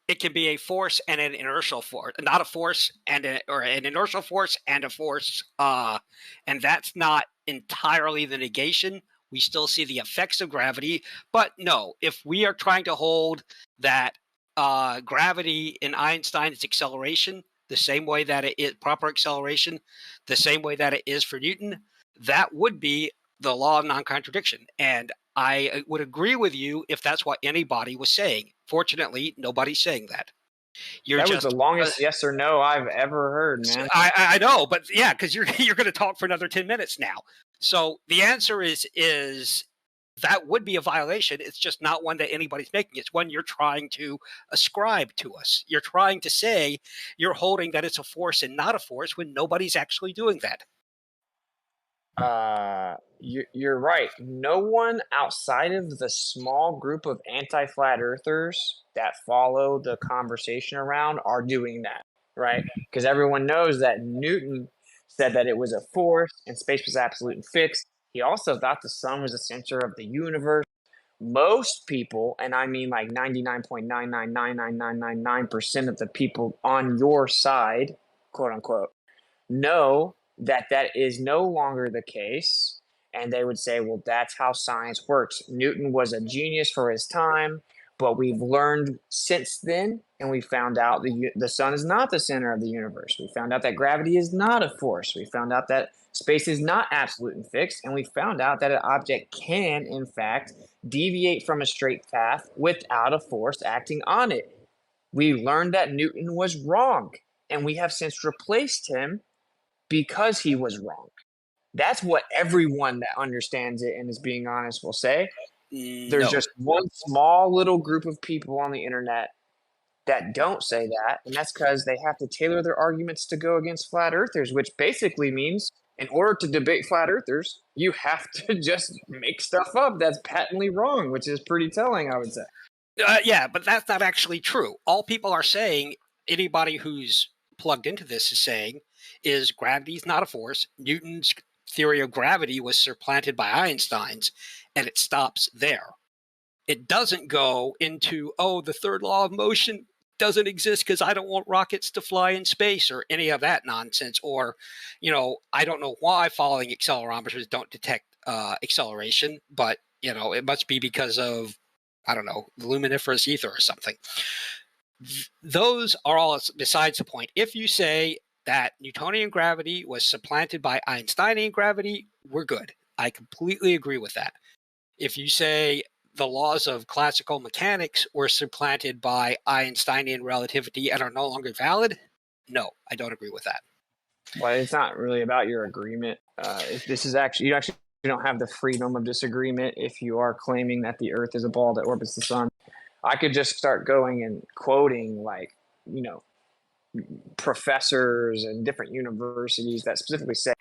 It can be a force and an inertial force, not a force and an inertial force and a force. And that's not entirely the negation. We still see the effects of gravity. But no, if we are trying to hold that gravity in Einstein's acceleration, the same way that it is proper acceleration, the same way that it is for Newton, that would be the law of non-contradiction. And I would agree with you if that's what anybody was saying. Fortunately, nobody's saying that. That was the longest yes or no I've ever heard, man. I know, but yeah, because you're going to talk for another 10 minutes now. So the answer is that would be a violation. It's just not one that anybody's making. It's one you're trying to ascribe to us. You're trying to say you're holding that it's a force and not a force when nobody's actually doing that. You're right. No one outside of the small group of anti-flat earthers that follow the conversation around are doing that, right? Because everyone knows that Newton said that it was a force and space was absolute and fixed. He also thought the sun was the center of the universe, Most people, and I mean like 99.9999999% of the people on your side, quote unquote, know that that is no longer the case. And they would say, well, that's how science works. Newton was a genius for his time, but we've learned since then, and we found out the sun is not the center of the universe. We found out that gravity is not a force. We found out that space is not absolute and fixed, and we found out that an object can, in fact, deviate from a straight path without a force acting on it. We learned that Newton was wrong, and we have since replaced him because he was wrong. That's what everyone that understands it and is being honest will say. There's just one small little group of people on the internet that don't say that, and that's because they have to tailor their arguments to go against flat earthers, which basically means in order to debate flat earthers, you have to just make stuff up that's patently wrong, which is pretty telling, I would say. Yeah, but that's not actually true. All people are saying, anybody who's plugged into this is saying, is gravity is not a force. Newton's theory of gravity was supplanted by Einstein's, and it stops there. It doesn't go into, the third law of motion doesn't exist because I don't want rockets to fly in space or any of that nonsense. Or, I don't know why falling accelerometers don't detect acceleration, but, it must be because of, I don't know, luminiferous ether or something. Those are all besides the point. If you say that Newtonian gravity was supplanted by Einsteinian gravity, we're good. I completely agree with that. If you say the laws of classical mechanics were supplanted by Einsteinian relativity and are no longer valid, no, I don't agree with that. Well, it's not really about your agreement. If this is actually, you don't have the freedom of disagreement if you are claiming that the Earth is a ball that orbits the sun. I could just start going and quoting professors and different universities that specifically say,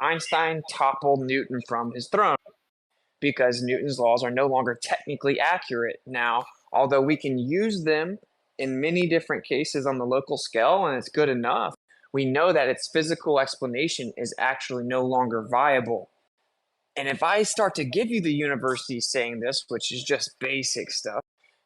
Einstein toppled Newton from his throne because Newton's laws are no longer technically accurate now, although we can use them in many different cases on the local scale, and it's good enough. We know that its physical explanation is actually no longer viable. And if I start to give you the university saying this, which is just basic stuff,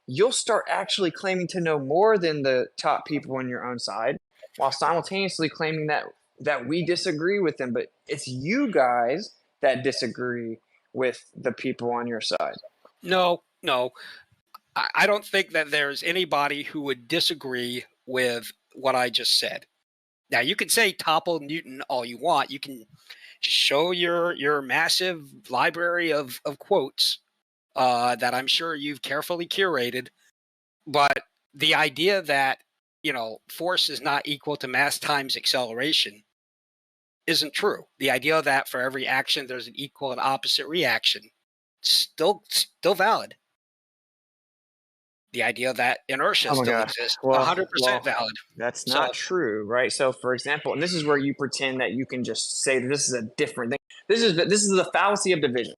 you'll start actually claiming to know more than the top people on your own side, while simultaneously claiming that we disagree with them. But it's you guys that disagree with the people on your side. No. I don't think that there's anybody who would disagree with what I just said. Now, you can say topple Newton all you want. You can show your massive library of quotes that I'm sure you've carefully curated. But the idea that, force is not equal to mass times acceleration isn't true. The idea that for every action there's an equal and opposite reaction, still valid. The idea that inertia still exists, 100% valid. That's not true, right? So, for example, and this is where you pretend that you can just say that this is a different thing. This is the fallacy of division.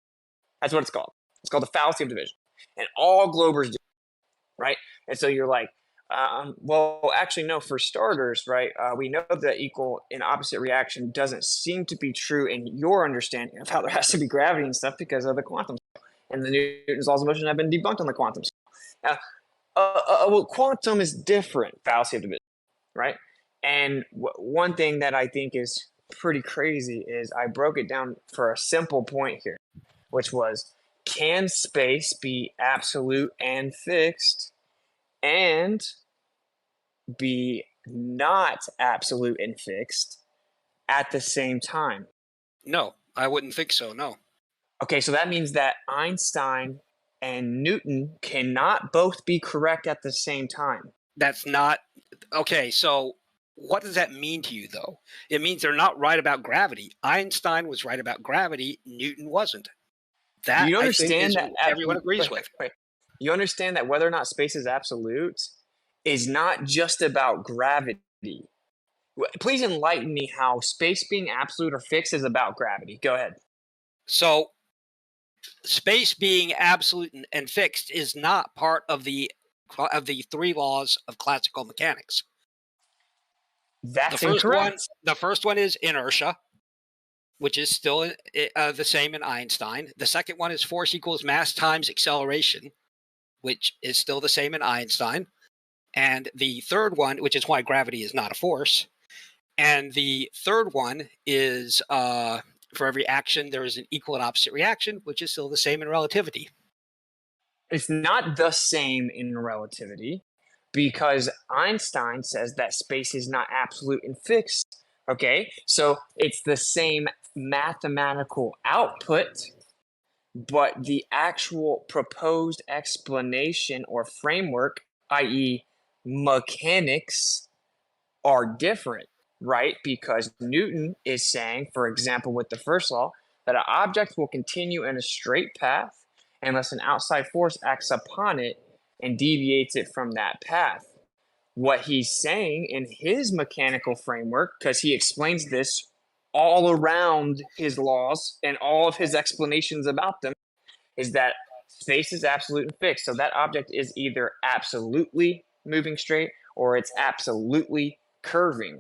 That's what it's called. It's called the fallacy of division, and all globers do, right? And so you're like, well, actually, no. For starters, right? We know that equal and opposite reaction doesn't seem to be true in your understanding of how there has to be gravity and stuff because of the quantum scale, and the Newton's laws of motion have been debunked on the quantum scale. Now, well, quantum is different, fallacy of division, right? And one thing that I think is pretty crazy is I broke it down for a simple point here, which was, can space be absolute and fixed and be not absolute and fixed at the same time? No, I wouldn't think so, no. Okay, so that means that Einstein and Newton cannot both be correct at the same time. That's not okay. So what does that mean to you, though? It means they're not right about gravity. Einstein was right about gravity. Newton wasn't. That, you understand that everyone agrees with. You understand that whether or not space is absolute is not just about gravity. Please enlighten me how space being absolute or fixed is about gravity. Go ahead. So space being absolute and fixed is not part of the three laws of classical mechanics. That's incorrect. The first one is inertia. which is still the same in Einstein. The second one is force equals mass times acceleration, which is still the same in Einstein. And the third one, which is why gravity is not a force. And the third one is for every action, there is an equal and opposite reaction, which is still the same in relativity. It's not the same in relativity because Einstein says that space is not absolute and fixed. Okay, so it's the same mathematical output, but the actual proposed explanation or framework, i.e., mechanics, are different, right? Because Newton is saying, for example, with the first law, that an object will continue in a straight path unless an outside force acts upon it and deviates it from that path. What he's saying in his mechanical framework, because he explains this all around his laws and all of his explanations about them, is that space is absolute and fixed. So that object is either absolutely moving straight or it's absolutely curving,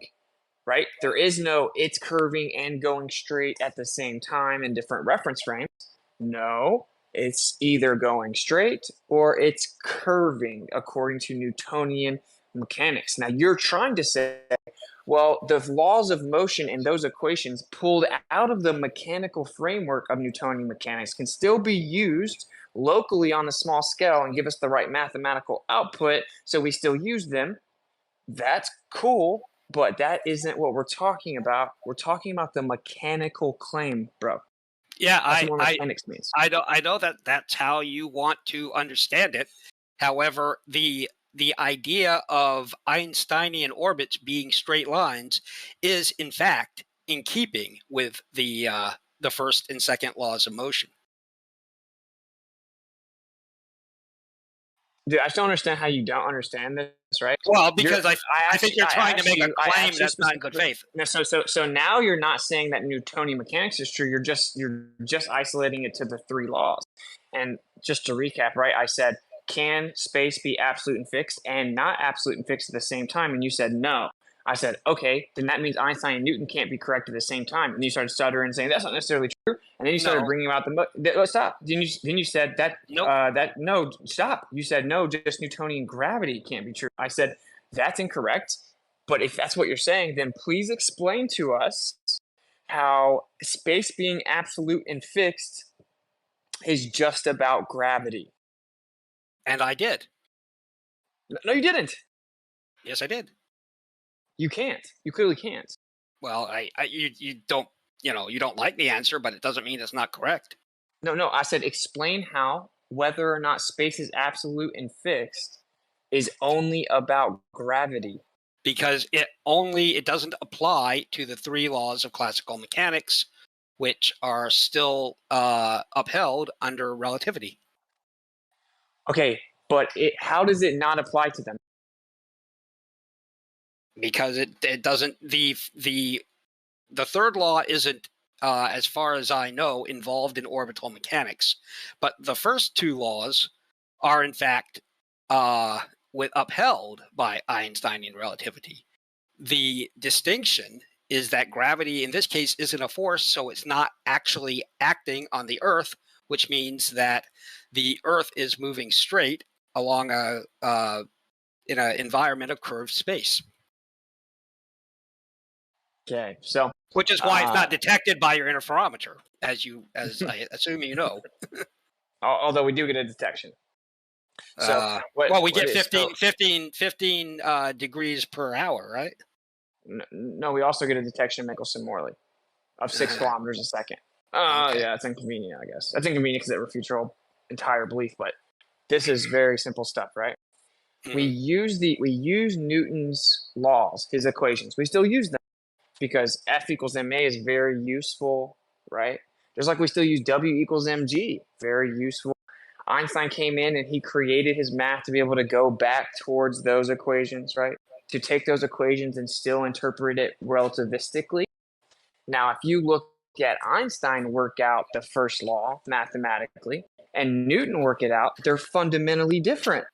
right? There is no it's curving and going straight at the same time in different reference frames. No, it's either going straight or it's curving according to Newtonian mechanics. Now you're trying to say, well, the laws of motion and those equations pulled out of the mechanical framework of Newtonian mechanics can still be used locally on a small scale and give us the right mathematical output, so we still use them. That's cool, but that isn't what we're talking about. We're talking about the mechanical claim, bro. Yeah, That's what mechanics means. I know that that's how you want to understand it. However, the idea of Einsteinian orbits being straight lines is, in fact, in keeping with the first and second laws of motion. Dude, I just don't understand how you don't understand this, right? Well, because I think you're trying to make a claim that's not in good faith. No, so now you're not saying that Newtonian mechanics is true. You're just isolating it to the three laws. And just to recap, right? I said, can space be absolute and fixed and not absolute and fixed at the same time? And you said no. I said, okay, then that means Einstein and Newton can't be correct at the same time. And you started stuttering and saying that's not necessarily true. And then you started bringing out stop. Then you said that no, stop. You said no, just Newtonian gravity can't be true. I said that's incorrect. But if that's what you're saying, then please explain to us how space being absolute and fixed is just about gravity. And I did. No, you didn't. Yes, I did. You can't. You clearly can't. Well, you don't like the answer, but it doesn't mean it's not correct. No. I said explain how whether or not space is absolute and fixed is only about gravity. Because it doesn't apply to the three laws of classical mechanics, which are still upheld under relativity. Okay, but how does it not apply to them? Because it doesn't. The third law isn't, as far as I know, involved in orbital mechanics, but the first two laws are in fact upheld by Einsteinian relativity. The distinction is that gravity in this case isn't a force, so it's not actually acting on the Earth, which means that the Earth is moving straight along in an environment of curved space. Okay, so which is why it's not detected by your interferometer, as I assume you know. Although we do get a detection. So we get 15 degrees per hour, right? No, we also get a detection in Michelson-Morley of 6 kilometers a second. Okay. Yeah, it's inconvenient, I guess. That's inconvenient because it refutes your entire belief, but this is very simple stuff, right? Mm-hmm. We use Newton's laws, his equations. We still use them because F equals ma is very useful, right? Just like we still use W equals mg, very useful. Einstein came in and he created his math to be able to go back towards those equations, right? To take those equations and still interpret it relativistically. Now, if you look at Einstein work out the first law mathematically and Newton work it out, they're fundamentally different.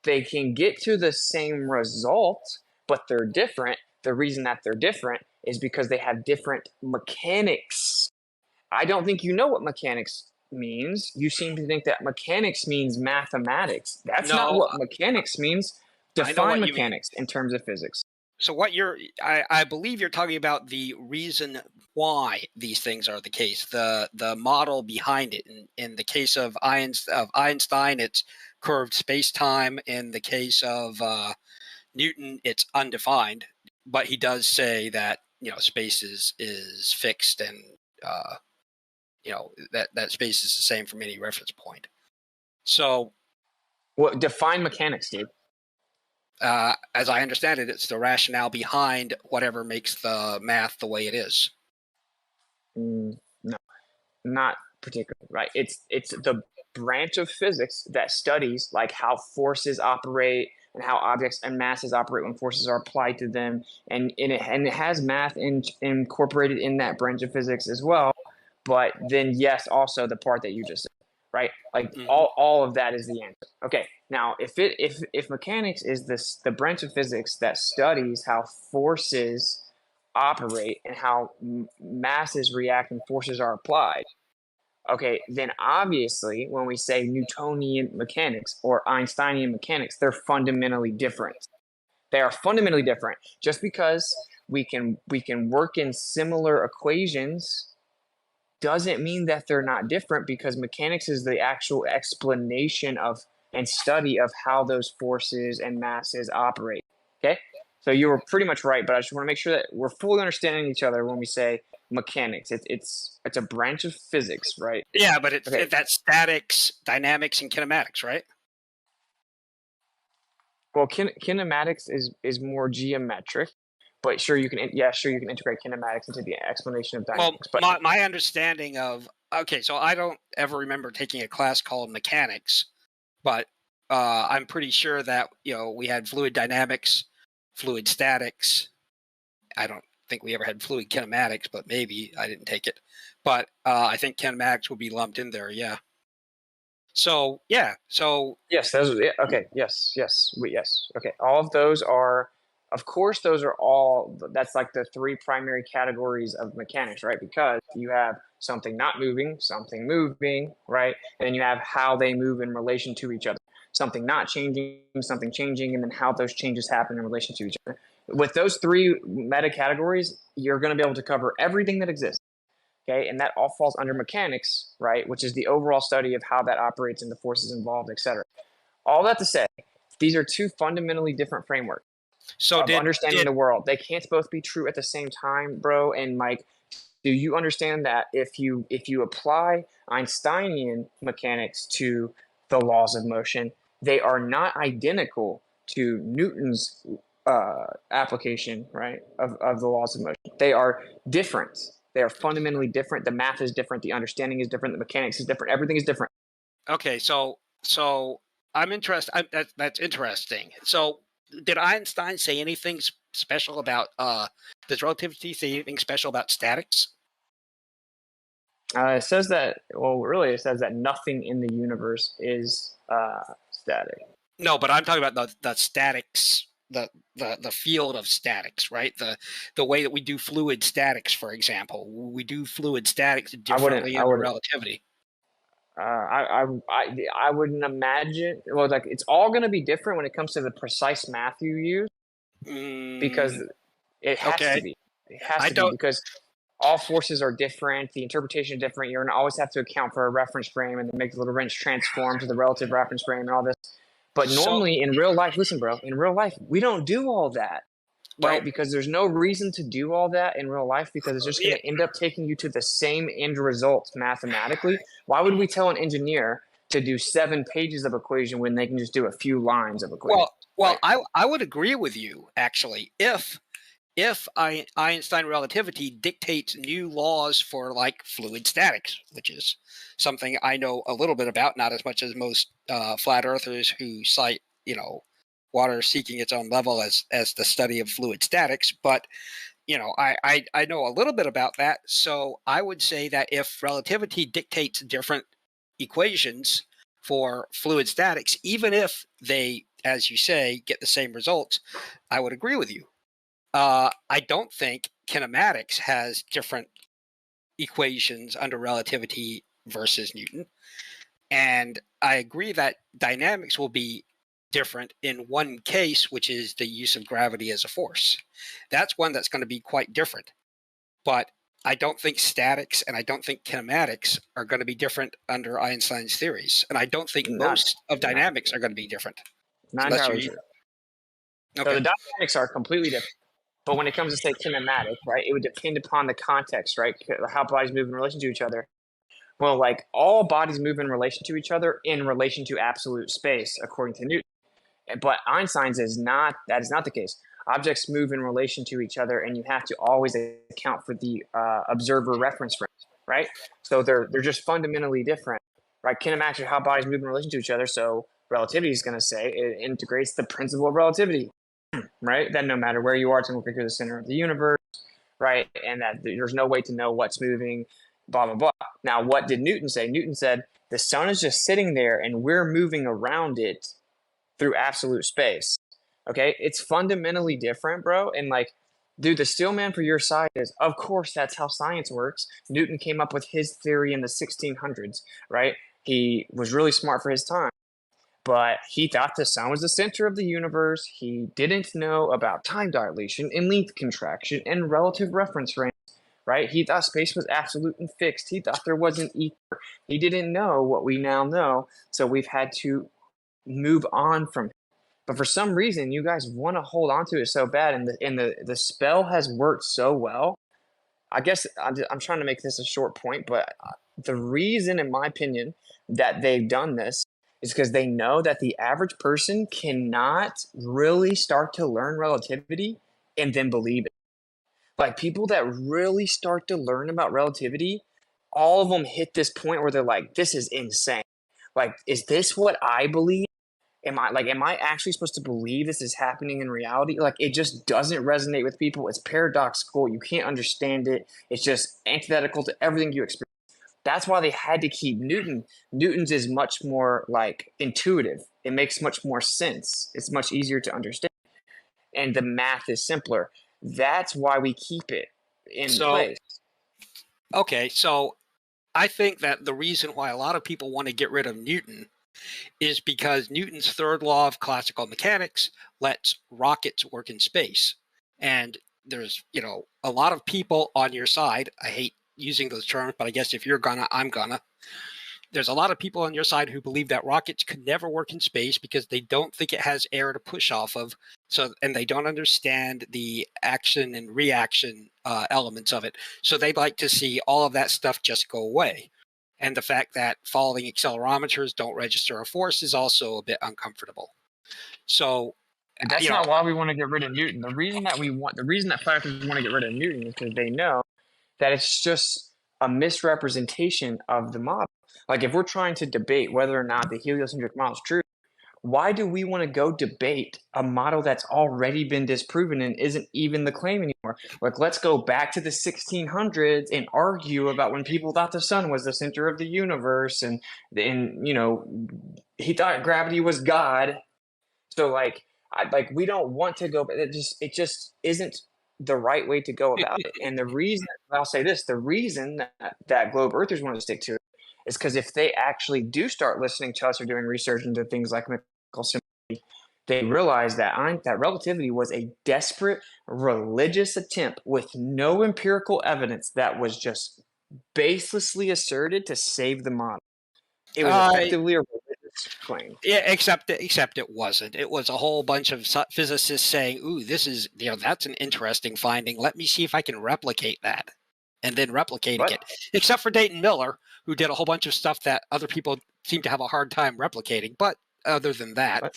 They can get to the same result, but they're different. The reason that they're different is because they have different mechanics. I don't think you know what mechanics means. You seem to think that mechanics means mathematics. That's not No, what mechanics means. I know Define what you mean. mechanics in terms of physics. So what I believe you're talking about the reason why these things are the case, the model behind it. In the case of Einstein, it's curved space-time. In the case of Newton, it's undefined. But he does say that space is fixed, and that space is the same from any reference point. So, Well, define mechanics, dude. as I understand it, it's the rationale behind whatever makes the math the way it is. No, not particularly, right? It's the branch of physics that studies like how forces operate and how objects and masses operate when forces are applied to them, and it has math incorporated in that branch of physics as well. But then, yes, also the part that you just said, right? Like all of that is the answer. Okay, now if mechanics is the branch of physics that studies how forces operate and how masses react when forces are applied, okay, then obviously when we say Newtonian mechanics or Einsteinian mechanics, they're fundamentally different. They are fundamentally different. Just because we can work in similar equations doesn't mean that they're not different, because mechanics is the actual explanation of and study of how those forces and masses operate. Okay? So you were pretty much right, but I just want to make sure that we're fully understanding each other when we say mechanics. It's a branch of physics, right? Yeah, but it's Okay. that's statics, dynamics, and kinematics, right? Well, kinematics is more geometric, but sure you can integrate kinematics into the explanation of dynamics. Well, my understanding of so I don't ever remember taking a class called mechanics, but I'm pretty sure that we had fluid dynamics, fluid statics. I don't think we ever had fluid kinematics, but maybe I didn't take it. But I think kinematics would be lumped in there. Yeah. So yeah. So yes, those. Okay. Yes. Okay. All of those are, of course, those are all. That's like the three primary categories of mechanics, right? Because you have something not moving, something moving, right? And then you have how they move in relation to each other. Something not changing, something changing, and then how those changes happen in relation to each other. With those three meta categories, you're going to be able to cover everything that exists. Okay, and that all falls under mechanics, right? Which is the overall study of how that operates and the forces involved, etc. All that to say, these are two fundamentally different frameworks of understanding the world. They can't both be true at the same time, bro. And Mike, do you understand that if you apply Einsteinian mechanics to the laws of motion, they are not identical to Newton's application, right, of the laws of motion. They are different. They are fundamentally different. The math is different. The understanding is different. The mechanics is different. Everything is different. Okay, so I'm interested. That's interesting. So, did Einstein say anything special about does relativity say anything special about statics? It says that. Well, really, it says that nothing in the universe is static. No, but I'm talking about the statics, the field of statics, right? The way that we do fluid statics, for example. We do fluid statics differently in relativity. I wouldn't imagine. Well, like it's all going to be different when it comes to the precise math you use, because it has to be. It has to be because all forces are different. The interpretation is different. You're going to always have to account for a reference frame and then make the little wrench transform to the relative reference frame and all this. But normally in real life, listen, bro, in real life, we don't do all that, right? Because there's no reason to do all that in real life, because it's just going to end up taking you to the same end result mathematically. Why would we tell an engineer to do 7 pages of equation when they can just do a few lines of equation? Well, I would agree with you, actually, if Einstein relativity dictates new laws for like fluid statics, which is something I know a little bit about, not as much as most flat earthers who cite, water seeking its own level as the study of fluid statics. But, I know a little bit about that. So I would say that if relativity dictates different equations for fluid statics, even if they, as you say, get the same results, I would agree with you. I don't think kinematics has different equations under relativity versus Newton. And I agree that dynamics will be different in one case, which is the use of gravity as a force. That's one that's going to be quite different. But I don't think statics and I don't think kinematics are going to be different under Einstein's theories. And I don't think most of dynamics are going to be different. Not Unless entirely you're- true. Okay. So the dynamics are completely different. But when it comes to, say, kinematic, right, it would depend upon the context, right? How bodies move in relation to each other. Well, like all bodies move in relation to each other in relation to absolute space, according to Newton. But Einstein's is not. That is not the case. Objects move in relation to each other, and you have to always account for the observer reference frame, right? So they're just fundamentally different, right? Kinematics are how bodies move in relation to each other. So relativity is going to say it integrates the principle of relativity, right? That no matter where you are, it's going to look like you're the center of the universe, right? And that there's no way to know what's moving, blah, blah, blah. Now, what did Newton say? Newton said the sun is just sitting there and we're moving around it through absolute space. Okay? It's fundamentally different, bro. And like, dude, the steel man for your side is, of course, that's how science works. Newton came up with his theory in the 1600s, right? He was really smart for his time. But he thought the sun was the center of the universe. He didn't know about time dilation and length contraction and relative reference frames, right? He thought space was absolute and fixed. He thought there wasn't ether. He didn't know what we now know, so we've had to move on from it. But for some reason, you guys want to hold on to it so bad, and the spell has worked so well. I guess I'm trying to make this a short point, but the reason, in my opinion, that they've done this is because they know that the average person cannot really start to learn relativity and then believe it. Like people that really start to learn about relativity, all of them hit this point where they're like, this is insane. Like, is this what I believe? Am I actually supposed to believe this is happening in reality? Like, it just doesn't resonate with people. It's paradoxical. You can't understand it. It's just antithetical to everything you experience. That's why they had to keep Newton. Newton's is much more like intuitive. It makes much more sense. It's much easier to understand. And the math is simpler. That's why we keep it in place. Okay, so I think that the reason why a lot of people want to get rid of Newton is because Newton's third law of classical mechanics lets rockets work in space. And there's, a lot of people on your side. I hate using those terms, but I guess if you're gonna, I'm gonna. There's a lot of people on your side who believe that rockets could never work in space because they don't think it has air to push off of. And they don't understand the action and reaction elements of it. So they'd like to see all of that stuff just go away. And the fact that falling accelerometers don't register a force is also a bit uncomfortable. So that's not why we want to get rid of Newton. The reason that flat earthers want to get rid of Newton is because they know that it's just a misrepresentation of the model. Like if we're trying to debate whether or not the heliocentric model is true, why do we want to go debate a model that's already been disproven and isn't even the claim anymore? Like, let's go back to the 1600s and argue about when people thought the sun was the center of the universe, and he thought gravity was God. So, we don't want to go. It just isn't the right way to go about it. And the reason I'll say this: the reason that globe earthers want to stick to it is because if they actually do start listening to us or doing research into things like mechanical symmetry, they realize that relativity was a desperate religious attempt with no empirical evidence that was just baselessly asserted to save the model. It was effectively a religious claim. Yeah, except it wasn't. It was a whole bunch of physicists saying, "Ooh, this is that's an interesting finding. Let me see if I can replicate that." And then replicating it, except for Dayton Miller, who did a whole bunch of stuff that other people seem to have a hard time replicating. But other than that,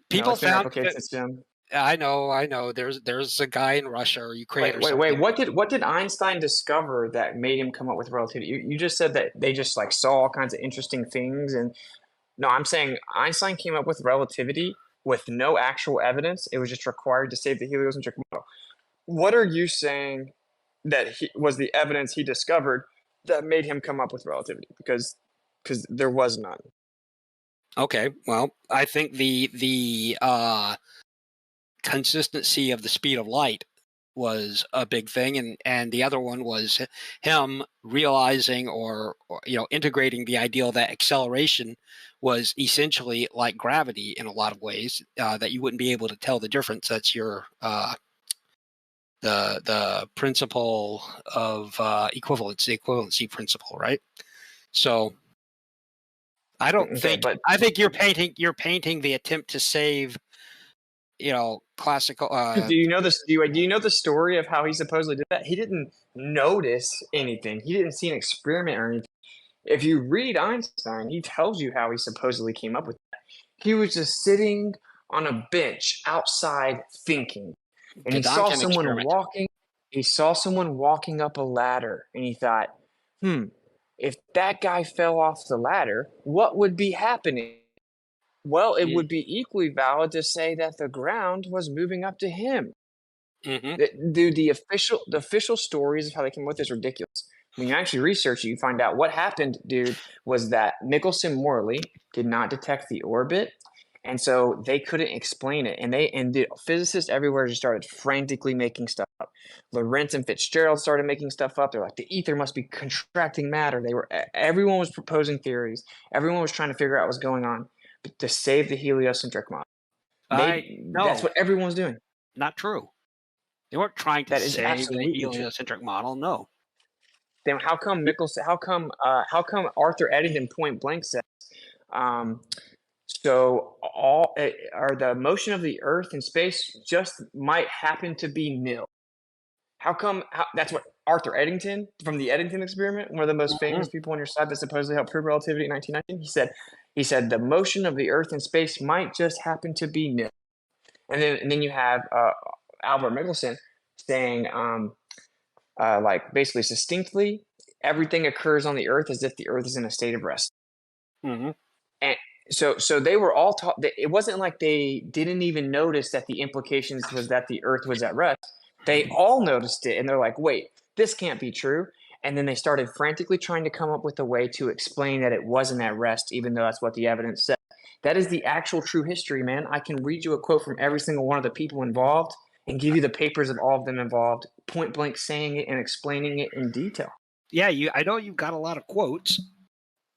people found that, I know. There's a guy in Russia or Ukraine. Wait. What did Einstein discover that made him come up with relativity? You just said that they just saw all kinds of interesting things, and no, I'm saying Einstein came up with relativity with no actual evidence. It was just required to save the heliocentric model. What are you saying that was the evidence he discovered that made him come up with relativity? Because there was none. Okay, well, I think the consistency of the speed of light was a big thing, and the other one was him realizing or integrating the idea that acceleration was essentially like gravity in a lot of ways, that you wouldn't be able to tell the difference. That's your the principle of equivalence, the equivalency principle, right? So I don't Okay, think but I think you're painting the attempt to save classical. do you know this? Do you know the story of how he supposedly did that? He didn't notice anything. He didn't see an experiment or anything. If you read Einstein, he tells you how he supposedly came up with that. He was just sitting on a bench outside thinking, and The he saw Duncan someone experiment. walking. He saw someone walking up a ladder, and he thought, if that guy fell off the ladder, what would be happening? Well, it would be equally valid to say that the ground was moving up to him. Dude, the official stories of how they came up with this is ridiculous. When you actually research it, you find out what happened, dude, was that Michelson-Morley did not detect the orbit, and so they couldn't explain it. And the physicists everywhere just started frantically making stuff up. Lorentz and Fitzgerald started making stuff up. They're like, the ether must be contracting matter. Everyone was proposing theories. Everyone was trying to figure out what's going on to save the heliocentric model. That's what everyone's doing. Not true. They weren't trying to That is save the absolutely true. heliocentric model. No. Then how come Michelson? How come Arthur Eddington point blank says, so are the motion of the Earth in space just might happen to be nil? How come? That's what Arthur Eddington from the Eddington experiment, one of the most famous people on your side that supposedly helped prove relativity in 1919. He said the motion of the Earth in space might just happen to be nil. And then you have Albert Michelson saying, like basically succinctly, everything occurs on the Earth as if the Earth is in a state of rest. And so they were all taught that it wasn't like they didn't even notice that the implications was that the Earth was at rest. They all noticed it, and they're like, wait, this can't be true. And then they started frantically trying to come up with a way to explain that it wasn't at rest, even though that's what the evidence said. That is the actual true history, man. I can read you a quote from every single one of the people involved and give you the papers of all of them involved, point blank saying it and explaining it in detail. Yeah, I know you've got a lot of quotes,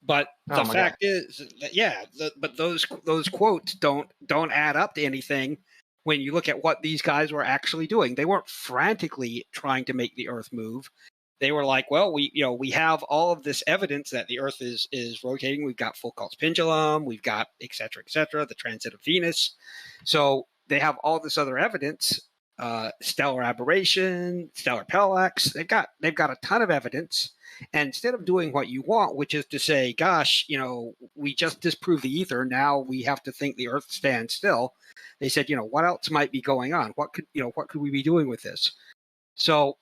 but the fact is, but those quotes don't add up to anything when you look at what these guys were actually doing. They weren't frantically trying to make the Earth move. They were like, well, we have all of this evidence that the Earth is rotating. We've got Foucault's pendulum. We've got et cetera, the transit of Venus. So they have all this other evidence, stellar aberration, stellar parallax. They've got a ton of evidence. And instead of doing what you want, which is to say, gosh, we just disproved the ether. Now we have to think the Earth stands still. They said, what else might be going on? What could we be doing with this? So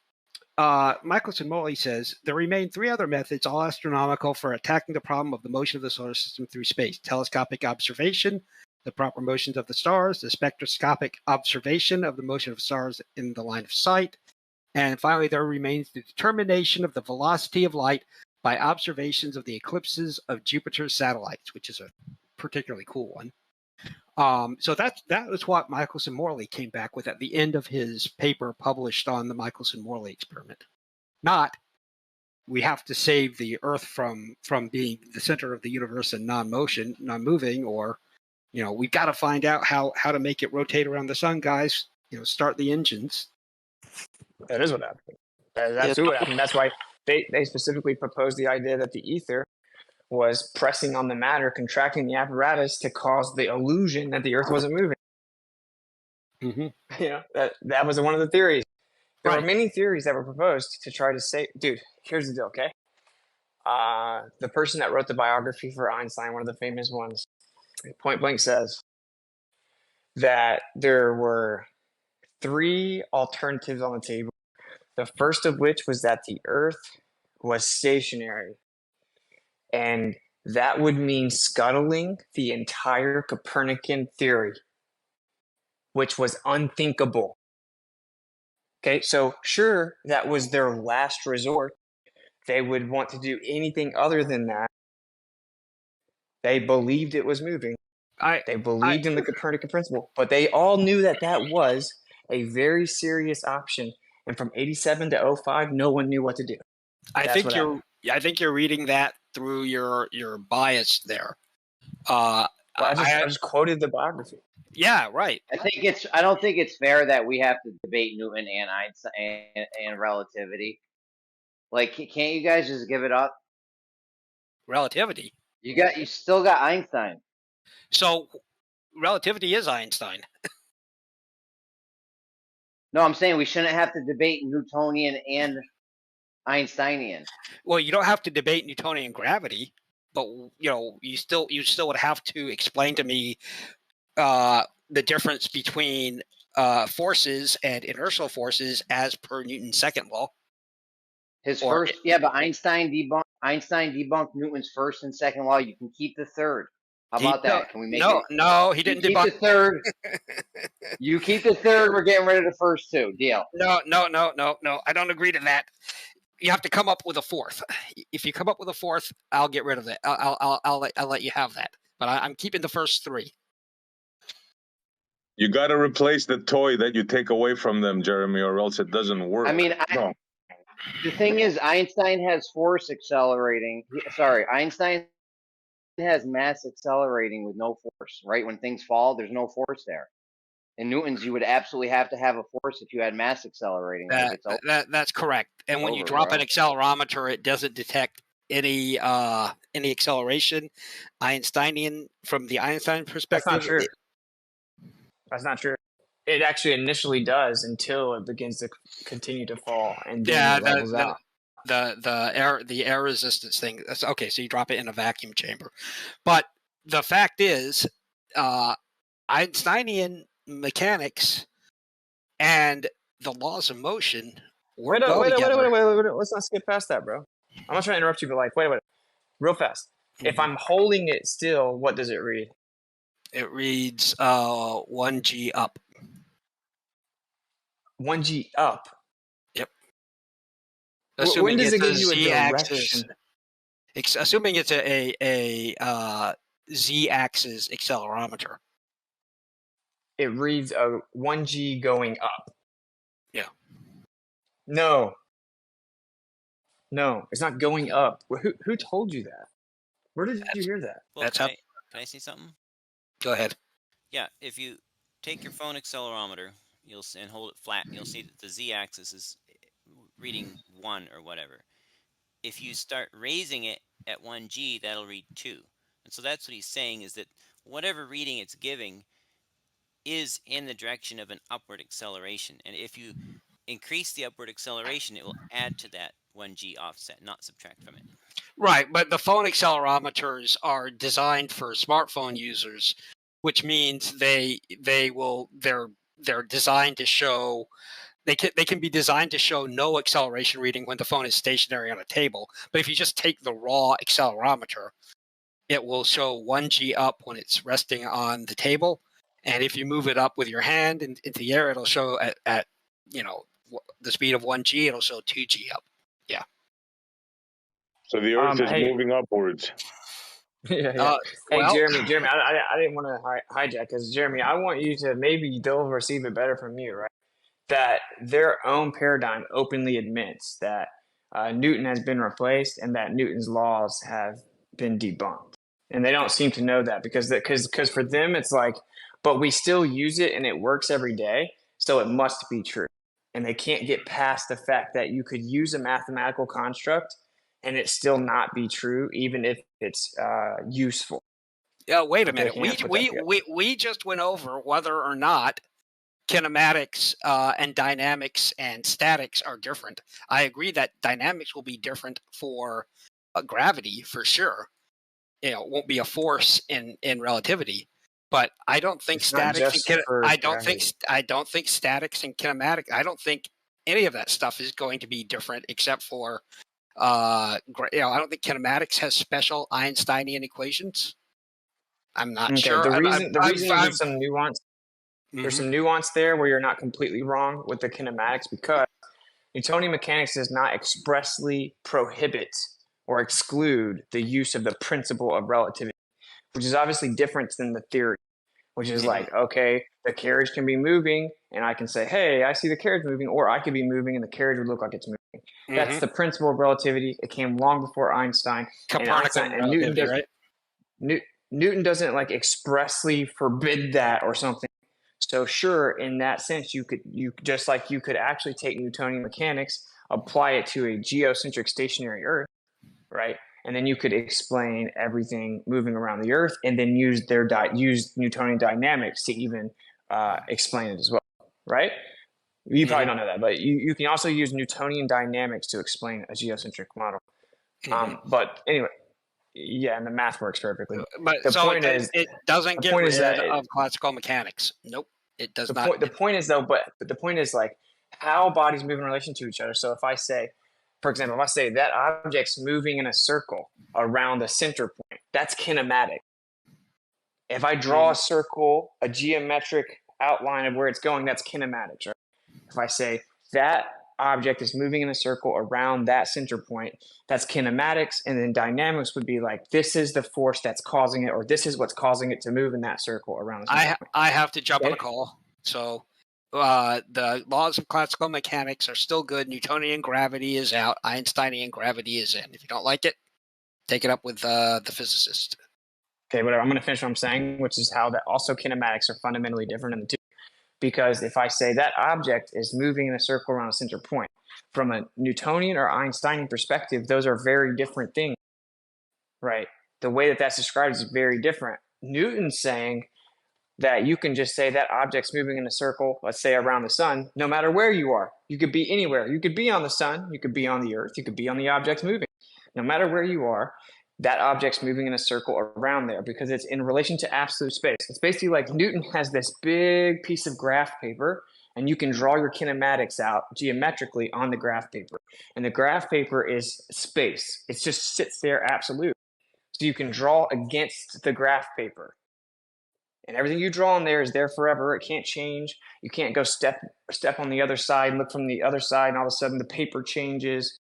Michelson-Morley says, there remain 3 other methods, all astronomical, for attacking the problem of the motion of the solar system through space: telescopic observation, the proper motions of the stars, the spectroscopic observation of the motion of stars in the line of sight, and finally there remains the determination of the velocity of light by observations of the eclipses of Jupiter's satellites, which is a particularly cool one. So that was what Michelson-Morley came back with at the end of his paper published on the Michelson-Morley experiment. Not, we have to save the Earth from being the center of the universe and non-moving, or we've got to find out how to make it rotate around the sun, guys. Start the engines. That is what happened. That's what happened. That's why they specifically proposed the idea that the ether was pressing on the matter, contracting the apparatus to cause the illusion that the Earth wasn't moving. That was one of the theories. There were many theories that were proposed to try to say, dude, here's the deal, okay? The person that wrote the biography for Einstein, one of the famous ones, point blank says that there were 3 alternatives on the table. The first of which was that the Earth was stationary. And that would mean scuttling the entire Copernican theory, which was unthinkable. Okay, so sure, that was their last resort. They would want to do anything other than that. They believed it was moving. They believed in the Copernican principle, but they all knew that was a very serious option And from 87 to 05, no one knew what to do. I think you're reading that through your bias there. Well, I just quoted the biography. Yeah, right. I don't think it's fair that we have to debate Newton and Einstein and relativity. Like, can't you guys just give it up? Relativity. You still got Einstein. So relativity is Einstein. No, I'm saying we shouldn't have to debate Newtonian and Einsteinian. Well, you don't have to debate Newtonian gravity, but you still would have to explain to me the difference between forces and inertial forces as per Newton's second law. But Einstein debunked Newton's first and second law. You can keep the third. How about that? Can we make it? No, he didn't debunk the third. You keep the third. We're getting rid of the first two. Deal. No. I don't agree to that. You have to come up with a fourth. If you come up with a fourth, I'll get rid of it. I'll let you have that. But I'm keeping the first three. You got to replace the toy that you take away from them, Jeremy, or else it doesn't work. I mean, the thing is, Einstein has force accelerating. Einstein has mass accelerating with no force, right? When things fall, there's no force there. In Newton's, you would absolutely have to have a force if you had mass accelerating. That's correct. And when you drop an accelerometer, it doesn't detect any acceleration. Einsteinian, from the Einstein perspective, that's not true. That's not true. It actually initially does until it begins to continue to fall, and then it levels out. The air resistance thing. That's okay. So you drop it in a vacuum chamber, but the fact is, Einsteinian mechanics and the laws of motion. Wait. Let's not skip past that, bro. I'm not trying to interrupt you, but wait, real fast. Mm-hmm. If I'm holding it still, what does it read? It reads 1G up. 1G up. Yep. When does it give you a direction? Assuming it's a Z-axis accelerometer. It reads a 1G going up. Yeah. No, it's not going up. Who told you that? Where did you hear that? Well, can I say something? Go ahead. Yeah, if you take your phone accelerometer, and hold it flat, you'll see that the Z-axis is reading 1 or whatever. If you start raising it at 1G, that'll read 2. And so that's what he's saying, is that whatever reading it's giving is in the direction of an upward acceleration. And if you increase the upward acceleration, it will add to that 1G offset, not subtract from it. Right, but the phone accelerometers are designed for smartphone users, which means they're designed to show they can be designed to show no acceleration reading when the phone is stationary on a table. But if you just take the raw accelerometer, it will show 1G up when it's resting on the table, and if you move it up with your hand into the air, it'll show at the speed of 1G. It'll show 2G up. Yeah. So the Earth is moving upwards. Yeah. Hey, Jeremy, I didn't want to hijack, because Jeremy, I want you to maybe they'll receive it better from you, right? That their own paradigm openly admits that Newton has been replaced and that Newton's laws have been debunked, and they don't seem to know that because for them it's like, but we still use it and it works every day, so it must be true, and they can't get past the fact that you could use a mathematical construct and it still not be true, even if it's useful. Yeah, wait a minute. We just went over whether or not kinematics and dynamics and statics are different. I agree that dynamics will be different for gravity for sure. It won't be a force in relativity, but I don't think statics. I don't think statics and kinematics. I don't think any of that stuff is going to be different, except for I don't think kinematics has special Einsteinian equations. I'm not sure. The reason there's some nuance. There's some nuance there where you're not completely wrong with the kinematics, because Newtonian mechanics does not expressly prohibit or exclude the use of the principle of relativity, which is obviously different than the theory. which is Mhm. like, okay, the carriage can be moving, and I can say, hey, I see the carriage moving, or I could be moving, and the carriage would look like it's moving. That's Mhm. the principle of relativity. It came long before Einstein, and Copernican Newton relativity, does. right? Newton doesn't like expressly forbid that or something. So sure, in that sense, you could actually take Newtonian mechanics, apply it to a geocentric stationary Earth, right? And then you could explain everything moving around the Earth, and then use Newtonian dynamics to even explain it as well, right? You probably don't know that, but you can also use Newtonian dynamics to explain a geocentric model. But anyway, yeah, and the math works perfectly. But The so point is, it doesn't the get point rid is that of classical mechanics. Nope, it does the not. point is though, but the point is like how bodies move in relation to each other. So if I say, for example, if I say that object's moving in a circle around the center point, that's kinematic. If I draw a circle, a geometric outline of where it's going, that's kinematics, right? If I say that object is moving in a circle around that center point, that's kinematics, and then dynamics would be like, this is the force that's causing it, or this is what's causing it to move in that circle around the center point. I have to jump on Okay. a call. So the laws of classical mechanics are still good. Newtonian gravity is out. Einsteinian gravity is in. If you don't like it, take it up with the physicist. Okay, whatever. I'm going to finish what I'm saying, which is how that also kinematics are fundamentally different in the two. Because if I say that object is moving in a circle around a center point, from a Newtonian or Einsteinian perspective, those are very different things, right? The way that that's described is very different. Newton's saying that you can just say that object's moving in a circle, let's say around the sun, no matter where you are. You could be anywhere. You could be on the sun, you could be on the earth, you could be on the object moving. No matter where you are, that object's moving in a circle around there because it's in relation to absolute space. It's basically like Newton has this big piece of graph paper, and you can draw your kinematics out geometrically on the graph paper. And the graph paper is space. It just sits there absolute. So you can draw against the graph paper. And everything you draw on there is there forever. It can't change. You can't go step on the other side, look from the other side, and all of a sudden the paper changes.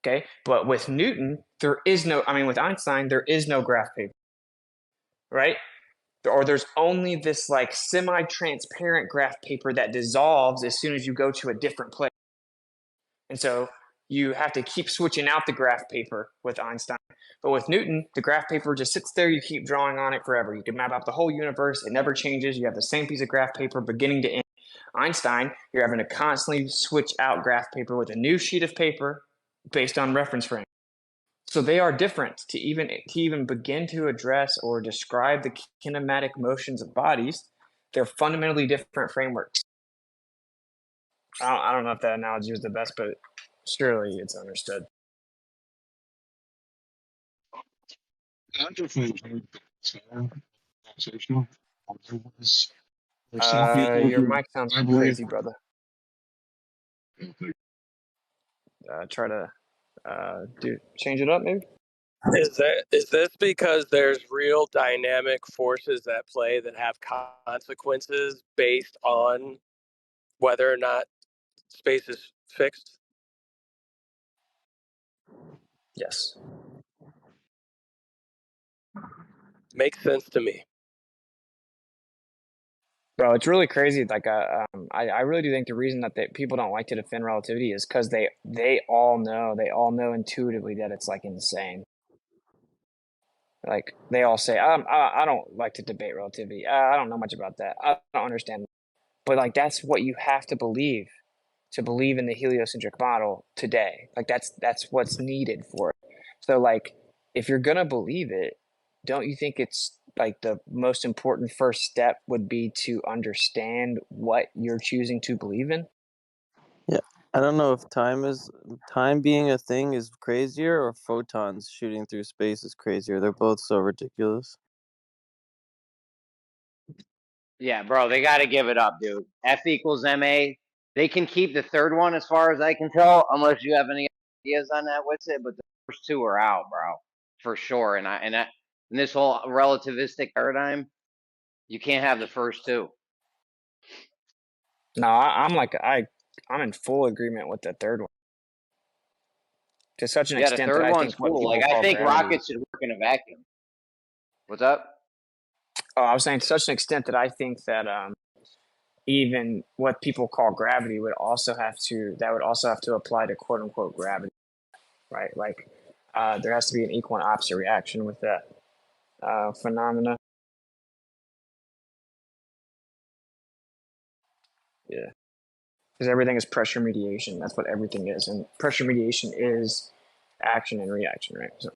Okay, but with Newton, with Einstein, there is no graph paper, right? Or there's only this like semi-transparent graph paper that dissolves as soon as you go to a different place. And so you have to keep switching out the graph paper with Einstein. But with Newton, the graph paper just sits there. You keep drawing on it forever. You can map out the whole universe. It never changes. You have the same piece of graph paper beginning to end. Einstein, you're having to constantly switch out graph paper with a new sheet of paper based on reference frame. So they are different. To even begin to address or describe the kinematic motions of bodies, they're fundamentally different frameworks. I don't know if that analogy was the best, but surely it's understood. I definitely agree with that conversation. There's some people Your who mic sounds I believe. crazy, brother. Try to change it up, maybe. Is this because there's real dynamic forces at play that have consequences based on whether or not space is fixed? Yes. Makes sense to me. Bro, it's really crazy. Like, I really do think the reason that people don't like to defend relativity is because they all know intuitively that it's like insane. Like they all say, I don't like to debate relativity. I don't know much about that. I don't understand. But like that's what you have to believe in the heliocentric model today. Like that's what's needed for it. So like if you're gonna believe it, don't you think it's like the most important first step would be to understand what you're choosing to believe in? Yeah, I don't know if time being a thing is crazier or photons shooting through space is crazier. They're both so ridiculous. Yeah, bro, they got to give it up, dude. F equals ma. They can keep the third one as far as I can tell, unless you have any ideas on that. Witsit? But the first two are out, bro, for sure. And in this whole relativistic paradigm, you can't have the first two. No, I'm in full agreement with the third one. To such an Yeah, the extent that third I one's think what cool. people Like I call think gravity. rockets should work in a vacuum. What's up? Oh, I was saying to such an extent that I think that even what people call gravity would also have to apply to quote unquote gravity, right? Like there has to be an equal and opposite reaction with that phenomena. Yeah, because everything is pressure mediation. That's what everything is, and pressure mediation is action and reaction, right? So